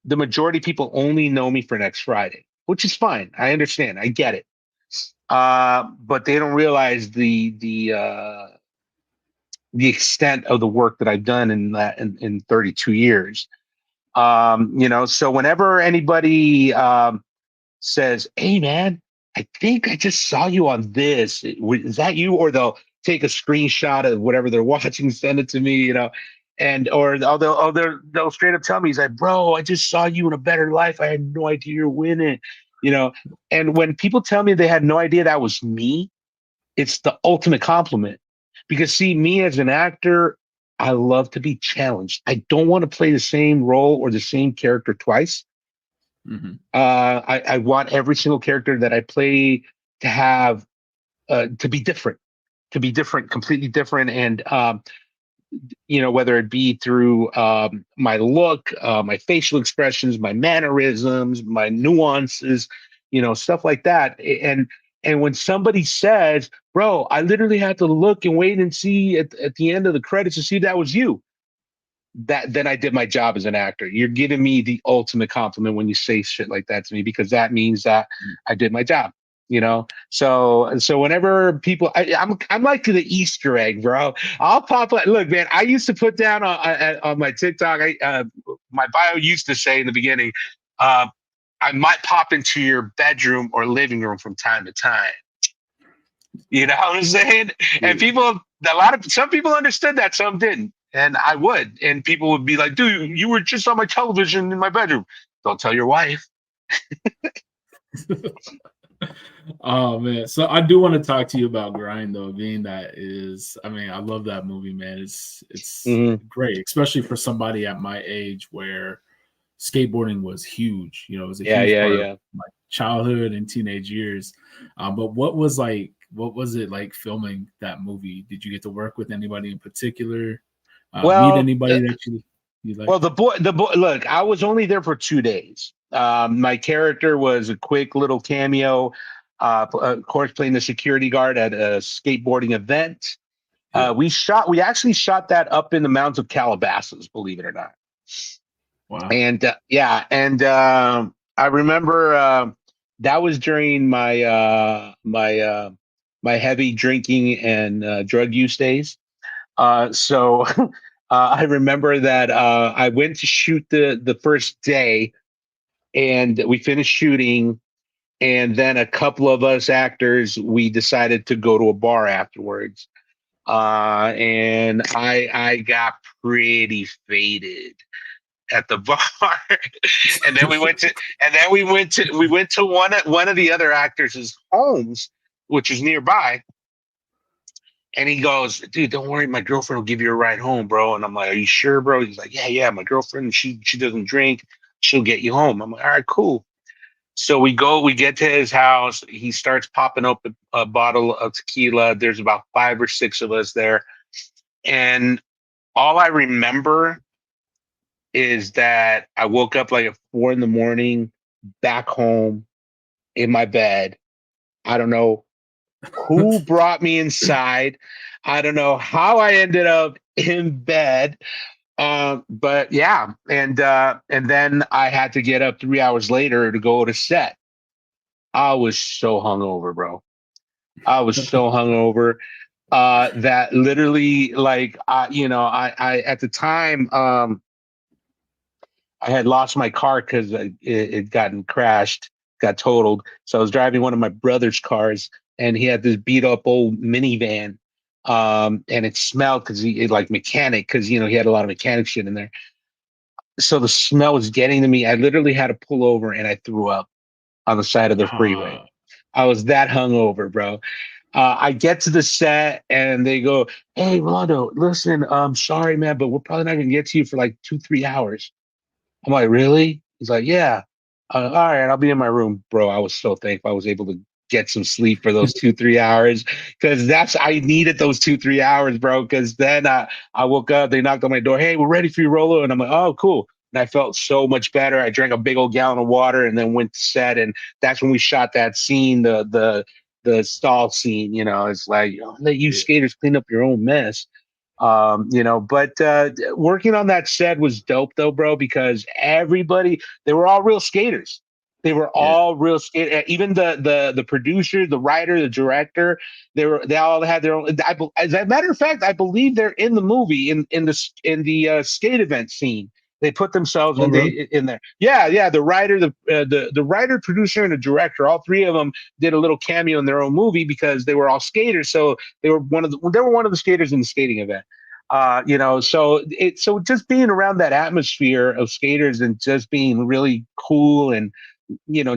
the majority of people, only know me for Next Friday, which is fine. I understand. I get it. But they don't realize the extent of the work that I've done in 32 years. So whenever anybody says, "Hey, man, I think I just saw you on this. Is that you?" Or they'll take a screenshot of whatever they're watching, send it to me, and or they'll straight up tell me, "He's like, bro, I just saw you in A Better Life. I had no idea you're winning," you know. And when people tell me they had no idea that was me, it's the ultimate compliment. Because see, me as an actor, I love to be challenged. I don't want to play the same role or the same character twice. Mhm. I want every single character that I play to have to be different, completely different, and whether it be through my look, my facial expressions, my mannerisms, my nuances, stuff like that. And when somebody says, "Bro, I literally had to look and wait and see at the end of the credits to see if that was you," that then I did my job as an actor. You're giving me the ultimate compliment when you say shit like that to me because that means that I did my job. So whenever people, I'm like the Easter egg, bro. I'll pop up. Look, man, I used to put down on my TikTok. My bio used to say in the beginning, uh, I might pop into your bedroom or living room from time to time. You know what I'm saying? And Yeah. some people understood that, some didn't. And I would. And people would be like, "Dude, you were just on my television in my bedroom." Don't tell your wife. Oh man, so I do want to talk to you about Grind though, being that is, I mean, I love that movie, man. It's Mhm. great, especially for somebody at my age where skateboarding was huge. You know, it was a Yeah, huge yeah, part of yeah. my childhood and teenage years. But what was it like filming that movie? Did you get to work with anybody in particular? Meet Well, anybody that you like? well, the boy. Look, I was only there for 2 days. My character was a quick little cameo. Of course, playing the security guard at a skateboarding event. Yeah. We actually shot that up in the mountains of Calabasas, believe it or not. Wow. And yeah, and I remember that was during my heavy drinking and drug use days. So I remember that I went to shoot the first day, and we finished shooting, and then a couple of us actors we decided to go to a bar afterwards, and I got pretty faded at the bar. And then we went to one of the other actors' homes, which is nearby. And he goes, dude, don't worry, my girlfriend will give you a ride home, bro. And I'm like, are you sure, bro? He's like, yeah, yeah, my girlfriend, she doesn't drink, she'll get you home. I'm like, all right, cool. So we get to his house. He starts popping open a bottle of tequila. There's about 5 or 6 of us there. And all I remember is that I woke up like at 4 in the morning, back home in my bed. I don't know who brought me inside. I don't know how I ended up in bed. But yeah, and then I had to get up 3 hours later to go to set. I was so hungover, bro. I was so hungover that literally, like, I at the time, I had lost my car because it gotten crashed, got totaled. So I was driving one of my brother's cars, and he had this beat up old minivan, and it smelled because like mechanic, because he had a lot of mechanic shit in there. So the smell was getting to me. I literally had to pull over, and I threw up on the side of the freeway. uh, I was that hungover, bro. I get to the set, and they go, "Hey, Rolando, listen, sorry, man, but we're probably not gonna get to you for like 2, 3 hours." I'm like, really? He's like, yeah. All right, I'll be in my room, bro. I was so thankful I was able to get some sleep for those 2, 3 hours, because I needed those 2, 3 hours, bro. Because then I woke up, they knocked on my door. Hey, we're ready for you, Rolo. And I'm like, oh, cool. And I felt so much better. I drank a big old gallon of water and then went to set. And that's when we shot that scene, the stall scene. It's like, let you yeah, skaters clean up your own mess. But working on that set was dope though, bro, because they were all real skaters. They were yeah. all real skate. Even the producer, the writer, the director, they all had their own. As a matter of fact, I believe they're in the movie in the skate event scene. They put themselves Oh, really? in there. Yeah, yeah. The writer, the writer, producer, and the director, all three of them did a little cameo in their own movie because they were all skaters. So they were one of the skaters in the skating event. So just being around that atmosphere of skaters and just being really cool and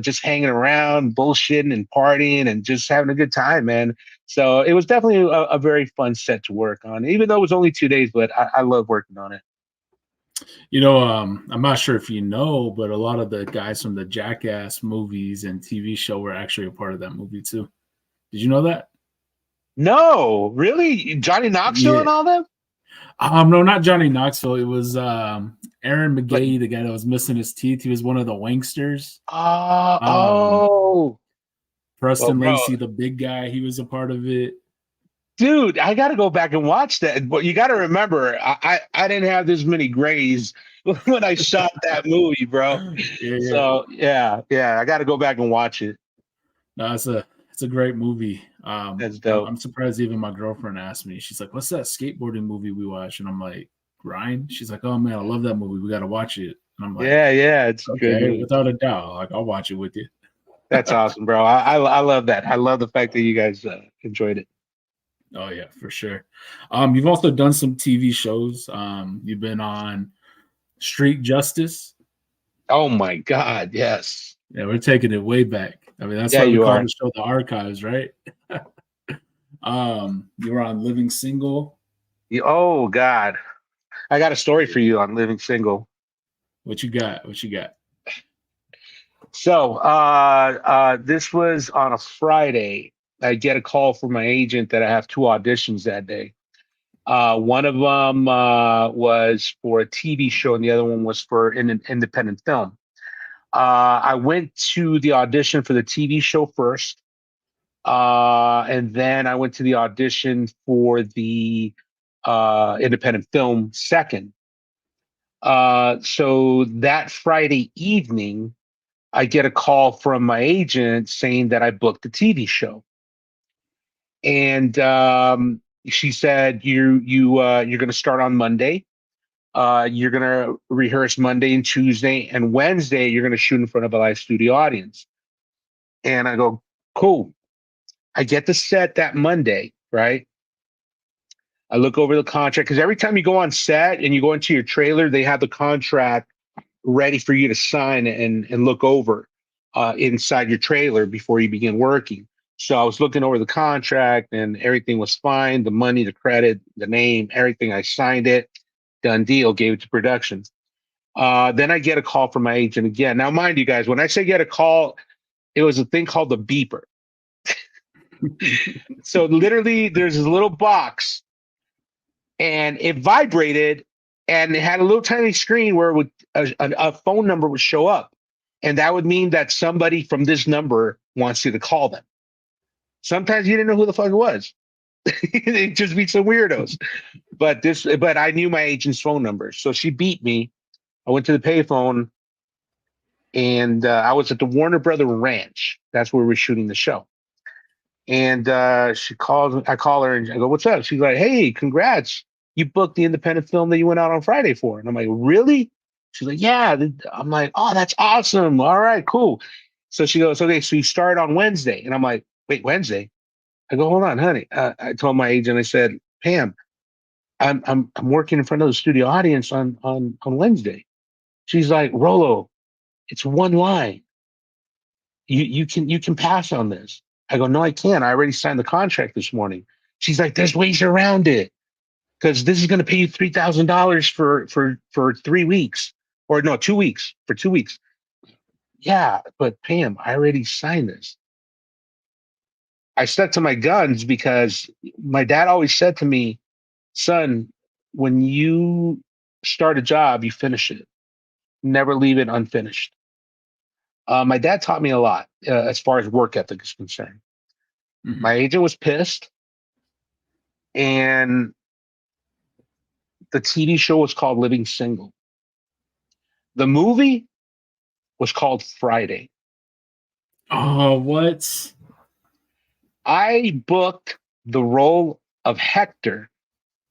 just hanging around, bullshitting and partying and just having a good time, man. So it was definitely a very fun set to work on, even though it was only 2 days, but I love working on it. I'm not sure if you know, but a lot of the guys from the Jackass movies and TV show were actually a part of that movie too. Did you know that? No, really? Johnny Knoxville and Yeah. all them? No, not Johnny Knoxville. It was Aaron Like, McGay, the guy that was missing his teeth. He was one of the Wanksters. Um, oh, well, Preston bro, Lacey, the big guy, he was a part of it. dude, I got to go back and watch that. But you got to remember, I didn't have this many grays when I shot that movie, bro. Yeah, yeah. So yeah, yeah, I got to go back and watch it. No, it's a great movie. That's dope. I'm surprised even my girlfriend asked me. She's like, "What's that skateboarding movie we watched?" And I'm like, "Grind." She's like, "Oh man, I love that movie. We got to watch it." And I'm like, Yeah, yeah, it's a good "Okay, movie. without a doubt. Like, I'll watch it with you." That's awesome, bro. I love that. I love the fact that you guys enjoyed it. Oh yeah, for sure. You've also done some TV shows. You've been on Street Justice. Oh my God, yes. Yeah, we're taking it way back. I mean, that's Yeah, why we you call are. the show the Archives, right? You were on Living Single. Oh God, I got a story for you on living single. What you got? What you got? So this was on a Friday. I get a call from my agent that I have two auditions that day. One of them was for a TV show, and the other one was for an independent film. I went to the audition for the TV show first, and then I went to the audition for the independent film second. So that Friday evening, I get a call from my agent saying that I booked the TV show, and she said, you're going to start on Monday. You're going to rehearse Monday and Tuesday, and Wednesday you're going to shoot in front of a live studio audience." And I go, "Cool." I get the set that Monday, right? I look over the contract because every time you go on set and you go into your trailer, they have the contract ready for you to sign and look over inside your trailer before you begin working. So I was looking over the contract and everything was fine. The money, the credit, the name, everything. I signed it, done deal, gave it to production. Then I get a call from my agent again. Now, mind you guys, when I say get a call, it was a thing called the beeper. So literally, there's this little box and it vibrated and it had a little tiny screen where it would, a phone number would show up. And that would mean that somebody from this number wants you to call them. Sometimes you didn't know who the fuck it was. It'd just be some weirdos. But I knew my agent's phone number. So she beat me. I went to the payphone and I was at the Warner Brother Ranch. That's where we're shooting the show. And she calls, I call her and I go, "What's up?" She's like, "Hey, congrats. You booked the independent film that you went out on Friday for." And I'm like, "Really?" She's like, "Yeah." I'm like, "Oh, that's awesome. All right, cool." So she goes, "Okay, so you start on Wednesday." And I'm like, "Wait, Wednesday?" I go, "Hold on, honey." I told my agent, I said, "Pam, I'm working in front of the studio audience on Wednesday." She's like, "Rolo, it's one line. You can pass on this." I go, "No, I can't. I already signed the contract this morning." She's like, "There's ways around it because this is going to pay you $3,000 for 3 weeks, or no, 2 weeks for 2 weeks." Yeah, but Pam, I already signed this. I stuck to my guns because my dad always said to me, "Son, when you start a job, you finish it. Never leave it unfinished." My dad taught me a lot as far as work ethic is concerned. Mhm. My agent was pissed, and the TV show was called Living Single. The movie was called Friday. Oh, what? I booked the role of Hector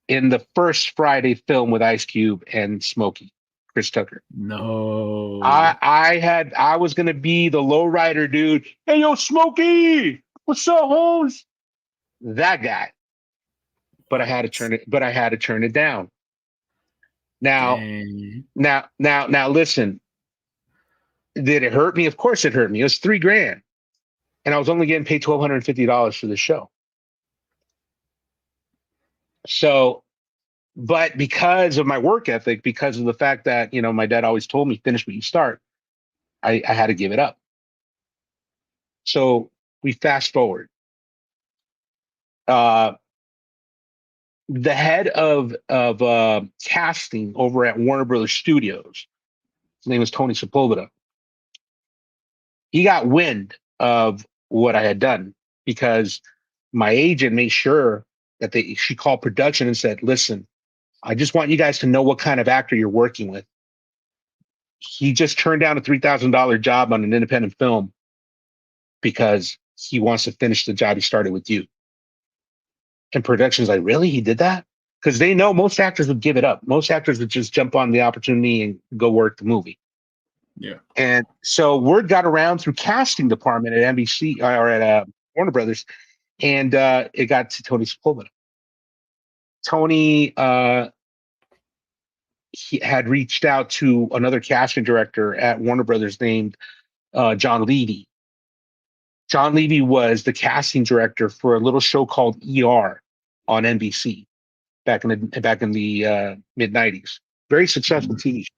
in the first Friday film with Ice Cube and Smokey, Chris Tucker. No. I was gonna be the lowrider dude. "Hey yo, Smokey, what's up, Holmes?" That guy. But I had to turn What? it. But I had to turn it down. Now, Dang. now, listen. Did it hurt me? Of course it hurt me. It was 3 grand, and I was only getting paid $1,250 for the show. So, but because of my work ethic, because of the fact that my dad always told me, "Finish what you start," I had to give it up. So we fast forward. Uh, the head of casting over at Warner Brothers Studios, his name is Tony Sepulveda. He got wind of what I had done because my agent made sure that she called production and said, "Listen, I just want you guys to know what kind of actor you're working with. He just turned down a $3,000 job on an independent film because he wants to finish the job he started with you." And production's like, "Really? He did that?" Because they know most actors would give it up. Most actors would just jump on the opportunity and go work the movie. Yeah. And so word got around through casting department at NBC or at Warner Brothers, and it got to Tony Sepulveda. Tony he had reached out to another casting director at Warner Brothers named John Levy, John Levy was the casting director for a little show called ER on NBC back in the mid '90s. Very successful TV show.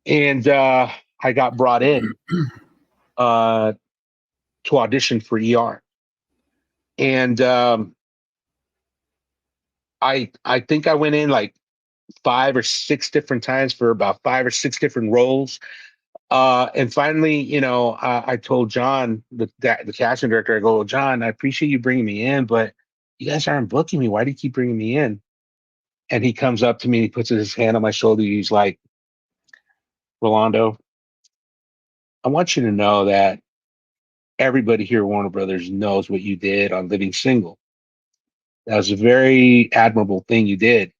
And I got brought in uh, to audition for ER. And I think I went in like 5 or 6 different times for about 5 or 6 different roles. And finally, I told John, the casting director, I go, John, I appreciate you bringing me in, but you guys aren't booking me. Why do you keep bringing me in? And he comes up to me, he puts his hand on my shoulder. He's like, Rolando, I want you to know that everybody here at Warner Brothers knows what you did on Living Single. That was a very admirable thing you did.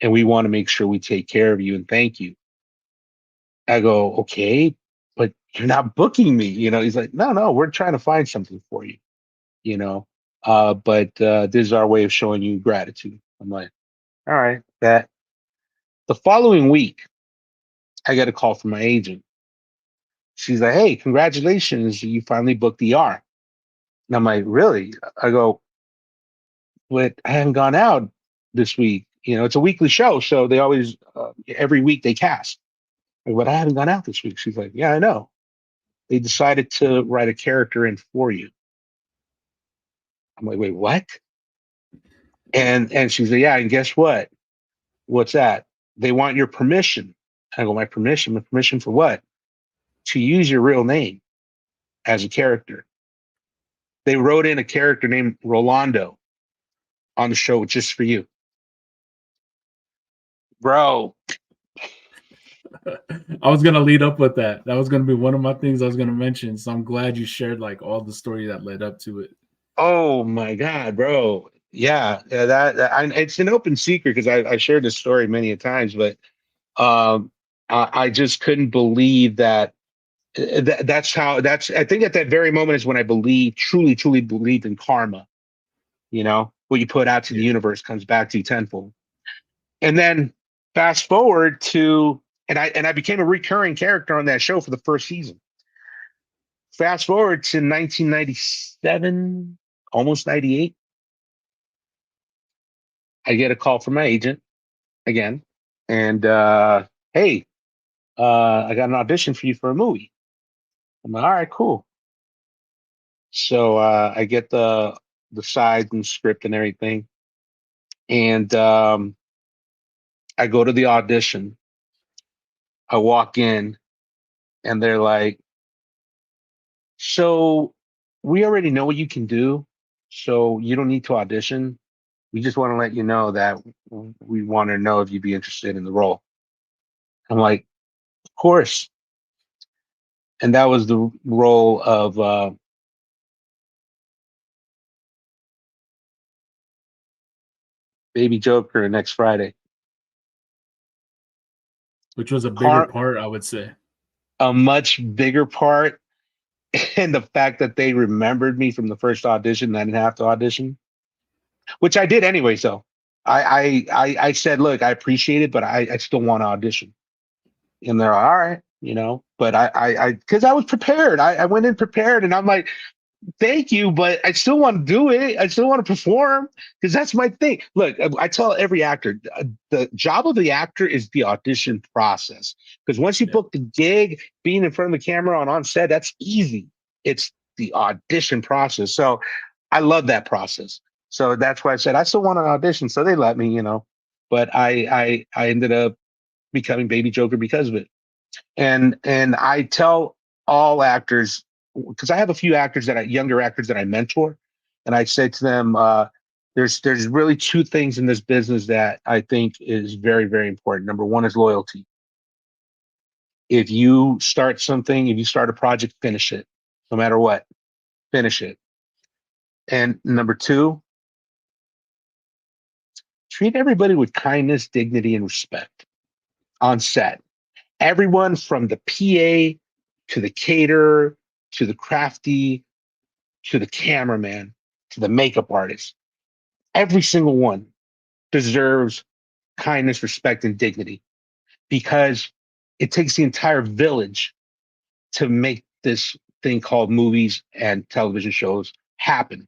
And we want to make sure we take care of you and thank you. I go, okay, but you're not booking me. He's like, no, we're trying to find something for you, you know. But this is our way of showing you gratitude. I'm like, all right, that. The following week, I get a call from my agent. She's like, hey, congratulations, you finally booked ER. And I'm like, really? I go, but I haven't gone out this week. It's a weekly show, so they always every week they cast. But I haven't gone out this week. She's like, yeah, I know. They decided to write a character in for you. I'm like, wait, what? And she's like, yeah, and guess what? What's that? They want your permission. I go, my permission? My permission for what? To use your real name as a character. They wrote in a character named Rolando on the show just for you. Bro. I was gonna lead up with that. That was gonna be one of my things I was gonna mention. So I'm glad you shared like all the story that led up to it. Oh my God, bro. Yeah, it's an open secret because I shared this story many a times, but I just couldn't believe that. I think at that very moment is when I truly believed in karma. What you put out to the universe comes back to you tenfold. And then fast forward to, and I became a recurring character on that show for the first season. Fast forward to 1997, almost 98. I get a call from my agent again, and hey, I got an audition for you for a movie. I'm like, all right, cool. So I get the sides and script and everything, and I go to the audition. I walk in, and they're like, "So we already know what you can do, so you don't need to audition. We just want to let you know that we want to know if you'd be interested in the role." I'm like, "Of course." And that was the role of Baby Joker next Friday. Which was a bigger part, I would say. A much bigger part, and the fact that they remembered me from the first audition and I didn't have to audition, which I did anyway. So I said, look, I appreciate it, but I still want to audition. And they're all right, but because I was prepared. I went in prepared, and I'm like, thank you, but I still want to do it. I still want to perform because that's my thing. Look, I tell every actor, the job of the actor is the audition process. Because once you book the gig, being in front of the camera on set, that's easy. It's the audition process. So I love that process. So that's why I said I still want to audition. So they let me, but I ended up becoming Baby Joker because of it. And I tell all actors, because I have a few younger actors that I mentor, and I say to them, there's really two things in this business that I think is very, very important. Number one is loyalty. If you start something, if you start a project, finish it, no matter what, finish it. And number two, treat everybody with kindness, dignity, and respect on set. Everyone from the PA to the caterer to the crafty to the cameraman to the makeup artist. Every single one deserves kindness, respect, and dignity because it takes the entire village to make this thing called movies and television shows happen.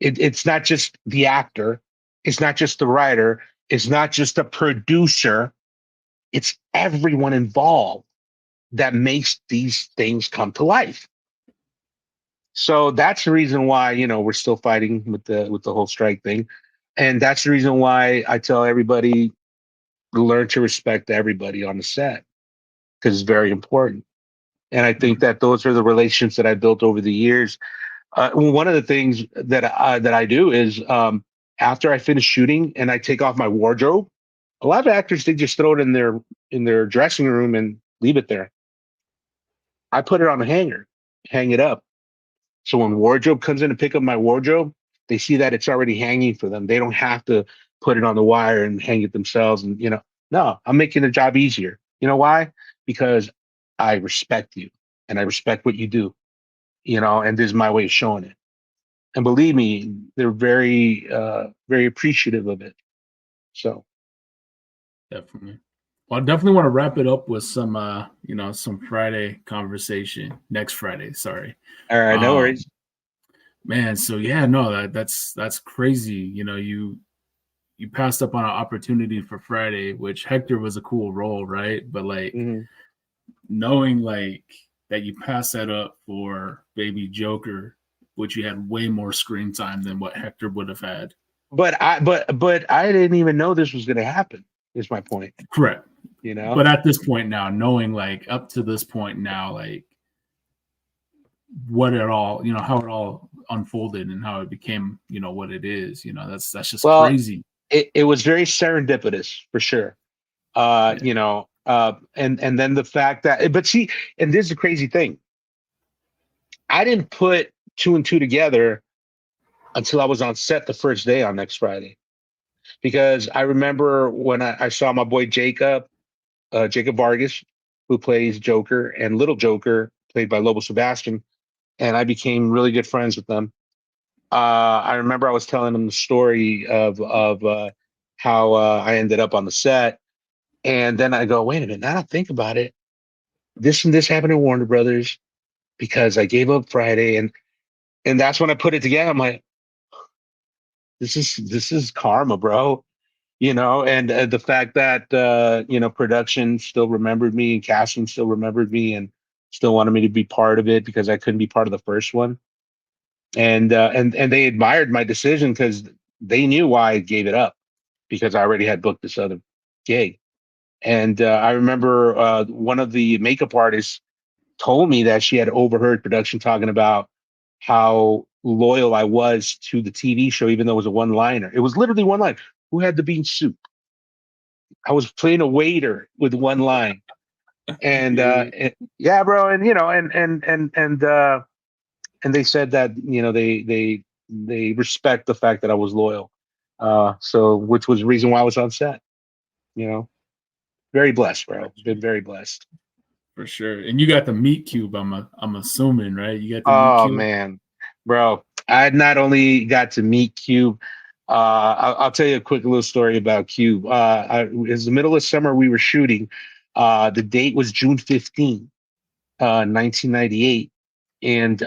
It's not just the actor, it's not just the writer, it's not just the producer, it's everyone involved that makes these things come to life. So that's the reason why, we're still fighting with the whole strike thing. And that's the reason why I tell everybody learn to respect everybody on the set, because it's very important. And I think that those are the relationships that I built over the years. One of the things that I do is, after I finish shooting and I take off my wardrobe, a lot of actors, they just throw it in their dressing room and leave it there. I put it on a hanger, hang it up. So when wardrobe comes in to pick up my wardrobe, they see that it's already hanging for them. They don't have to put it on the wire and hang it themselves. And no, I'm making the job easier. You know why? Because I respect you and I respect what you do. And this is my way of showing it. And believe me, they're very appreciative of it. So Definitely. Well, I definitely want to wrap it up with some, some Friday conversation next Friday. Sorry. all right, no Um, worries. Man, so yeah, no, that's crazy. You passed up on an opportunity for Friday, which Hector was a cool role, right? But like Hmm. knowing like that you passed that up for Baby Joker, which you had way more screen time than what Hector would have had. But I didn't even know this was going to happen. Is my point. Correct. You know. But at this point now, knowing like up to this point now, like what it all, how it all unfolded and how it became, what it is, that's just Well, crazy. it was very serendipitous for sure. Yeah. And then the fact that, but see, and this is the crazy thing. I didn't put two and two together until I was on set the first day on next Friday, because I remember when I saw my boy Jacob Vargas, who plays Joker, and Little Joker, played by Lobo Sebastian, and I became really good friends with them. I remember I was telling him the story of how I ended up on the set, and then I go, wait a minute, now that I think about it, this and this happened to Warner Brothers because I gave up Friday, and that's when I put it together. I'm like, this is karma, bro. And the fact that production still remembered me and casting still remembered me and still wanted me to be part of it because I couldn't be part of the first one, and they admired my decision because they knew why I gave it up, because I already had booked this other gig. And I remember one of the makeup artists told me that she had overheard production talking about how loyal I was to the TV show, even though it was a one liner. It was literally one line. Who had the bean soup? I was playing a waiter with one line. And, yeah, bro. And, and they said that, they respect the fact that I was loyal. So which was the reason why I was on set, you know, very blessed, bro. Been very blessed. For sure. And you got the meat cube, I'm assuming, right? You got the meat Oh cube. man, bro. I not only got to meet Cube, I'll tell you a quick little story about Cube. It was the middle of summer we were shooting. The date was June 15th, 1998. And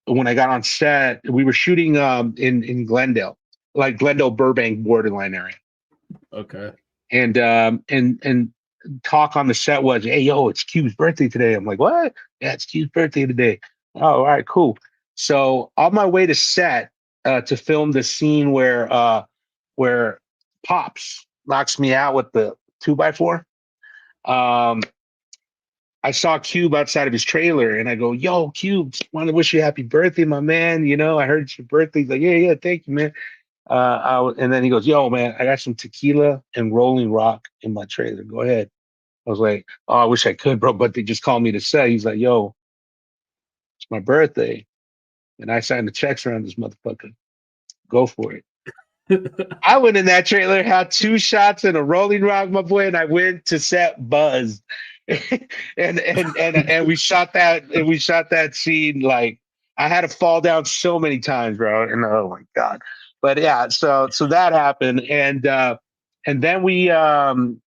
when I got on set, we were shooting in Glendale, like Glendale Burbank borderline area. Okay. And talk on the set was, hey, yo, it's Cube's birthday today. I'm like, what? Yeah, it's Cube's birthday today. Oh, all right, cool. So on my way to set to film the scene where Pops knocks me out with the 2x4, I saw Cube outside of his trailer, and I go, yo, Cube, want to wish you happy birthday, my man. I heard it's your birthday. He's like, yeah, thank you, man. And then he goes, yo, man, I got some tequila and Rolling Rock in my trailer. Go ahead. I was like, oh, I wish I could, bro, but they just called me to say. He's like, yo, it's my birthday. And I signed the checks around this motherfucker. Go for it. I went in that trailer, had 2 shots and a Rolling Rock, my boy, and I went to set buzzed. and we shot that scene. Like, I had to fall down so many times, bro. And oh my God. But yeah, so that happened. And then when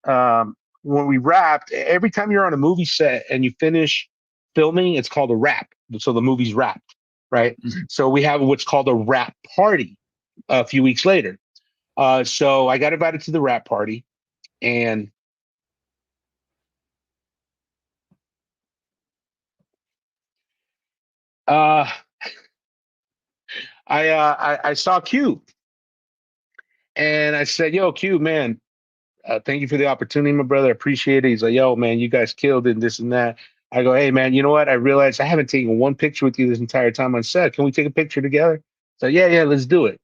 we wrapped, every time you're on a movie set and you finish filming, it's called a wrap. So the movie's wrapped, right? Mhm. So we have what's called a wrap party a few weeks later. So I got invited to the wrap party, and uh, I saw Q, and I said, "Yo, Q, man, thank you for the opportunity, my brother. I appreciate it." He's like, "Yo, man, you guys killed it, and this and that." I go, "Hey, man, you know what? I realized I haven't taken one picture with you this entire time on set. Can we take a picture together?" So yeah, yeah, let's do it.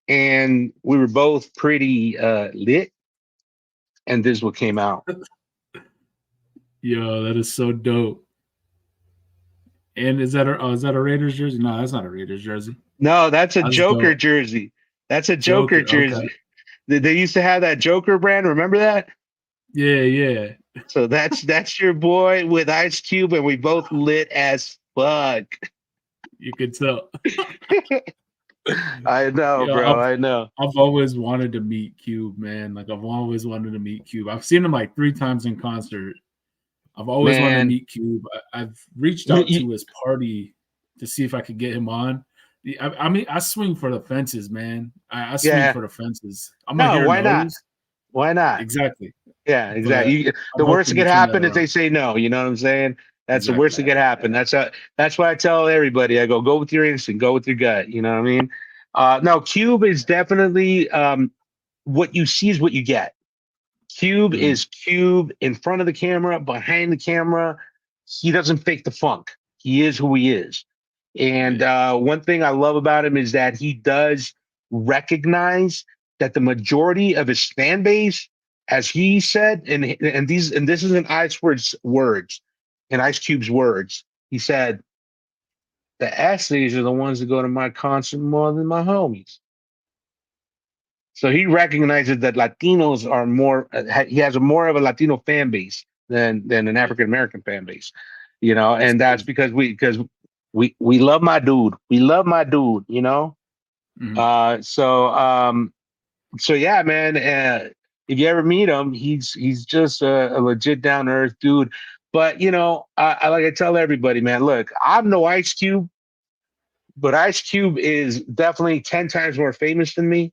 And we were both pretty lit, and this is what came out. Yo, that is so dope. And is that a Raiders jersey? No, that's not a Raiders jersey. No, that's a That's Joker dope. jersey. That's a Joker Joker. Okay. jersey. They used to have that Joker brand. Remember that? Yeah, yeah. So that's your boy with Ice Cube, and we both lit as fuck. You could tell. I know, Yeah, bro. I know. I've always wanted to meet Cube, man. Like I've always wanted to meet Cube. I've seen him like 3 times in concert. I've always wanted to Man, meet Cube. I've reached you, out you, to his party to see if I could get him on. I mean, I swing for the fences, man. I swing yeah. for the fences. I'm gonna No, hear why not? no's. Why not? Exactly. Yeah, But exactly. The I'm worst that hoping to could turn that happen is they around. say no. You know what I'm saying? That's the worst Exactly. that could happen. That's why I tell everybody. I go with your instinct, go with your gut. You know what I mean? No, Cube is definitely what you see is what you get. Cube Mhm. is Cube in front of the camera, behind the camera. He doesn't fake the funk. He is who he is. And Yeah. one thing I love about him is that he does recognize that the majority of his fan base, as he said, and this isn't words, in Ice Cube's words, he said the athletes are the ones that go to my concert more than my homies. So he recognizes that Latinos are more. He has a more of a Latino fan base than an Yeah. African American fan base, you know, That's and that's crazy. because we love my dude. We love my dude, you know. Mhm. So yeah, man. If you ever meet him, he's just a legit down to earth dude. But you know, I like I tell everybody, man. Look, I'm no Ice Cube, but Ice Cube is definitely 10 times more famous than me,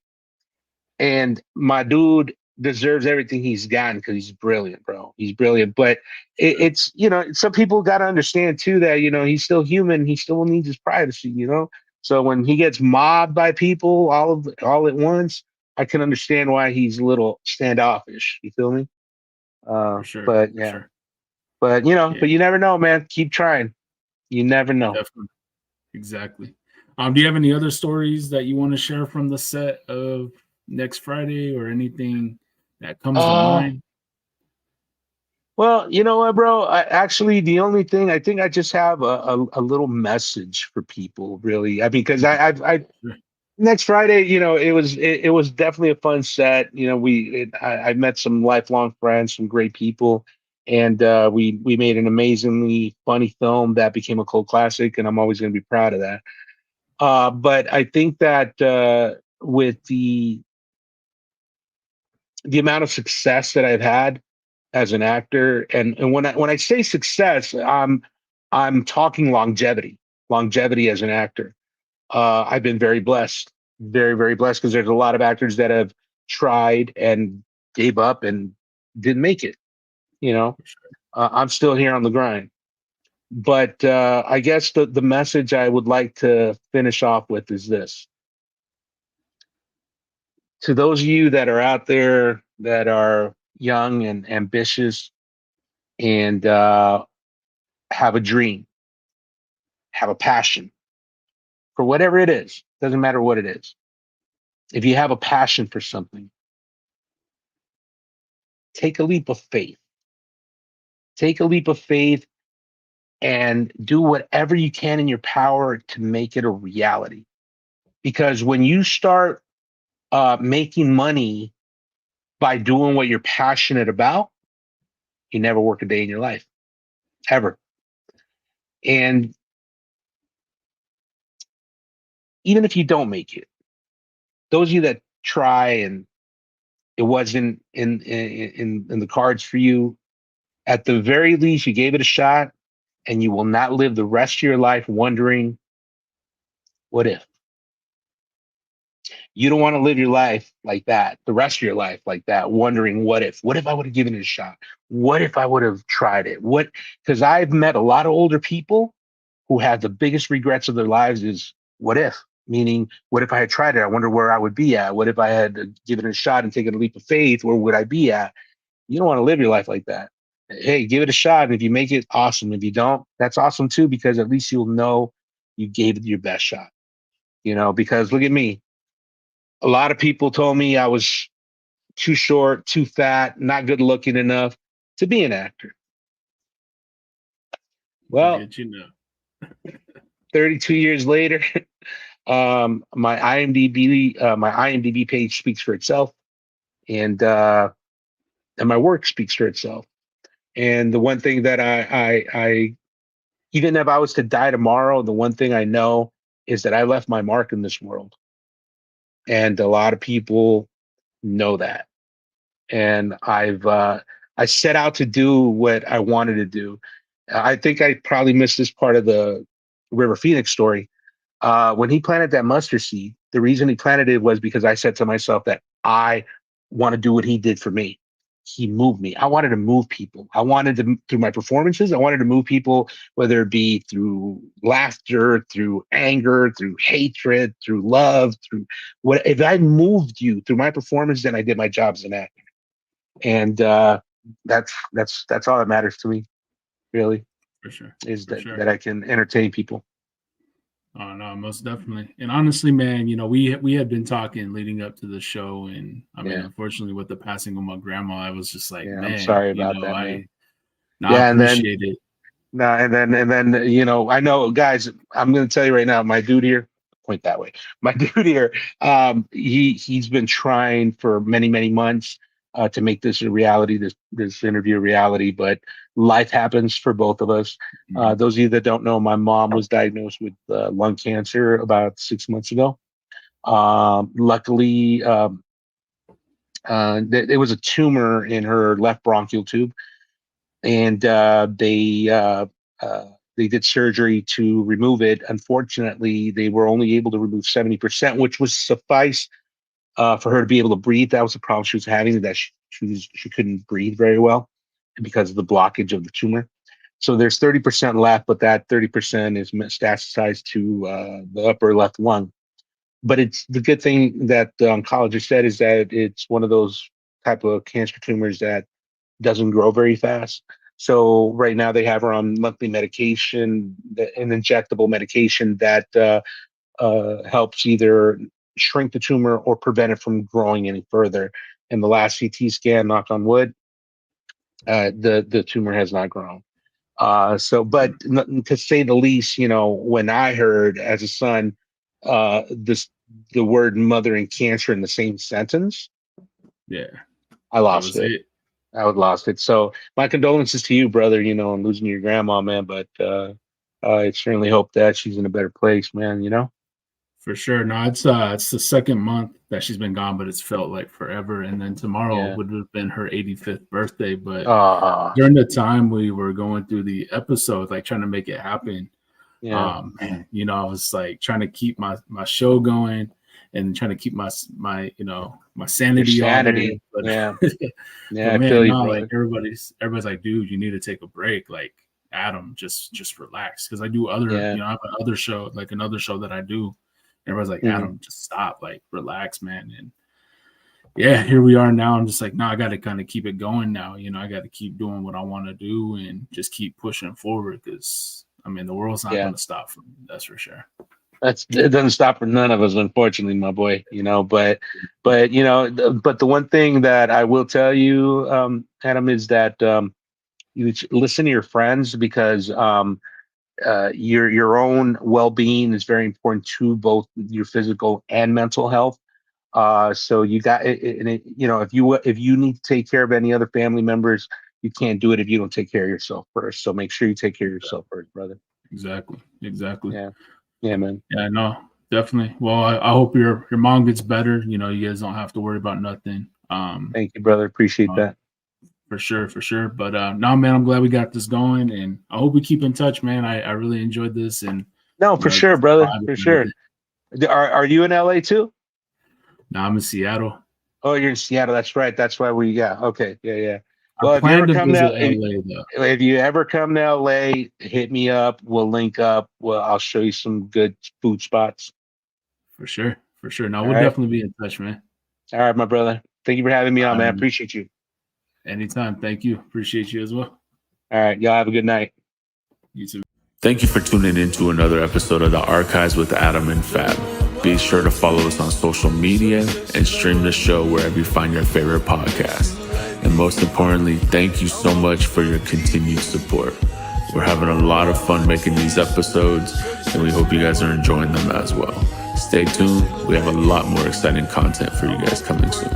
and my dude deserves everything he's gotten because he's brilliant, bro. He's brilliant. But it's some people got to understand too that he's still human. He still needs his privacy. So when he gets mobbed by people all at once, I can understand why he's a little standoffish. You feel me? For sure. But For yeah, sure. but Yeah. you never know, man. Keep trying. You never know. Definitely. Exactly. Do you have any other stories that you want to share from the set of next Friday or anything that comes to Uh mind? Well, you know what, bro? Actually, the only thing I think I just have a little message for people, really. I mean, because I Sure. next Friday, it was definitely a fun set. I met some lifelong friends, some great people, and we made an amazingly funny film that became a cult classic, and I'm always going to be proud of that. But I think that with the amount of success that I've had as an actor, and when I say success, I'm talking longevity as an actor. I've been very blessed, very very blessed, because there's a lot of actors that have tried and gave up and didn't make it. You know, For sure. I'm still here on the grind. But I guess the message I would like to finish off with is this: to those of you that are out there that are young and ambitious and have a dream, have a passion for whatever it is, doesn't matter what it is. If you have a passion for something, take a leap of faith. Take a leap of faith and do whatever you can in your power to make it a reality. Because when you start making money by doing what you're passionate about, you never work a day in your life, ever. And even if you don't make it, those of you that try and it wasn't in the cards for you, at the very least, you gave it a shot. and you will not live the rest of your life wondering, what if? You don't want to live your life like that, the rest of your life like that, wondering, what if? What if I would have given it a shot? What if I would have tried it? What? Because I've met a lot of older people who have the biggest regrets of their lives is, what if? Meaning, what if I had tried it? I wonder where I would be at. What if I had given it a shot and taken a leap of faith? Where would I be at? You don't want to live your life like that. Hey, give it a shot. And if you make it, awesome. If you don't, that's awesome too, because at least you'll know you gave it your best shot. Because look at me. A lot of people told me I was too short, too fat, not good looking enough to be an actor. Well, Forget 32 years later, my IMDb page speaks for itself, and my work speaks for itself. And the one thing that I even if I was to die tomorrow, the one thing I know is that I left my mark in this world, and a lot of people know that. And I set out to do what I wanted to do. I think I probably missed this part of the River Phoenix story. When he planted that mustard seed, the reason he planted it was because I said to myself that I want to do what he did for me. He moved me. I wanted to move people. I wanted to, through my performances, I wanted to move people, whether it be through laughter, through anger, through hatred, through love, through what. If I moved you through my performance, then I did my job as an actor. And that's all that matters to me, really, for sure. is For that sure. that I can entertain people. Oh no, most definitely. And honestly, man, we had been talking leading up to the show, and I mean, Yeah, unfortunately, with the passing of my grandma, I was just like, yeah. I'm man, sorry about that, man. I Yeah, and then appreciate it. no, and then I know, guys. I'm going to tell you right now, my dude here. Point that way. My dude here. He's been trying for many months to make this a reality. This interview a reality, but life happens for both of us. Mhm. Those of you that don't know, my mom was diagnosed with lung cancer about 6 months ago. Luckily, it was a tumor in her left bronchial tube, and they did surgery to remove it. Unfortunately, they were only able to remove 70%, which was suffice for her to be able to breathe. That was the problem she was having, that she couldn't breathe very well because of the blockage of the tumor. So there's 30% left, but that 30% is metastasized to the upper left lung. But it's the good thing that the oncologist said is that it's one of those type of cancer tumors that doesn't grow very fast. So right now they have her on monthly medication, an injectable medication that helps either shrink the tumor or prevent it from growing any further. And the last CT scan, knock on wood, the tumor has not grown. But to say the least, when I heard as a son this the word mother and cancer in the same sentence, Yeah, I that lost was it. it. I would lost it. So my condolences to you, brother, on losing your grandma, man. But I certainly hope that she's in a better place, man. For sure. No, it's the second month that she's been gone, but it's felt like forever. And then tomorrow Yeah. would have been her 85th birthday. But Uh, during the time we were going through the episode, like trying to make it happen, yeah. man, I was like trying to keep my show going and trying to keep my my Your sanity all there. sanity. But Yeah. but Yeah. I man, feel you, no, like brother. everybody's like, dude, you need to take a break. Like, Adam, just relax. Because I do other, Yeah. I have another show, like another show that I do. Everybody's like, Hmm. Adam, just stop, like relax, man. And yeah, here we are now. I'm just like, no, I got to kind of keep it going now. I got to keep doing what I want to do and just keep pushing forward, because I mean, the world's not Yeah. going to stop for me. That's for sure. It doesn't stop for none of us, unfortunately, my boy. But the one thing that I will tell you, Adam, is that you listen to your friends, because your own well-being is very important to both your physical and mental health. So you got it, and if you need to take care of any other family members, you can't do it if you don't take care of yourself first. So make sure you take care of yourself first, brother. Exactly. Yeah, yeah, man. Yeah, no, definitely. Well, I hope your mom gets better. You guys don't have to worry about nothing. Thank you, brother. Appreciate Uh, that. For sure, for sure. But no, man, I'm glad we got this going, and I hope we keep in touch, man. I really enjoyed this, and No, for sure, just brother, vibing for with sure. it. Are you in LA too? Now I'm in Seattle. Oh, you're in Seattle. That's right. That's why we got. Okay, yeah, yeah. I Well, if you ever plan to come visit to LA though. if you ever come to LA, hit me up. We'll link up. Well, I'll show you some good food spots. For sure, for sure. No, All we'll right. definitely be in touch, man. All right, my brother. Thank you for having me on, man. I Um, appreciate you. anytime. Thank you. Appreciate you as well. All right. Y'all have a good night. You too. Thank you for tuning in to another episode of The Archives with Adam and Fab. Be sure to follow us on social media and stream the show wherever you find your favorite podcast. And most importantly, thank you so much for your continued support. We're having a lot of fun making these episodes, and we hope you guys are enjoying them as well. Stay tuned. We have a lot more exciting content for you guys coming soon.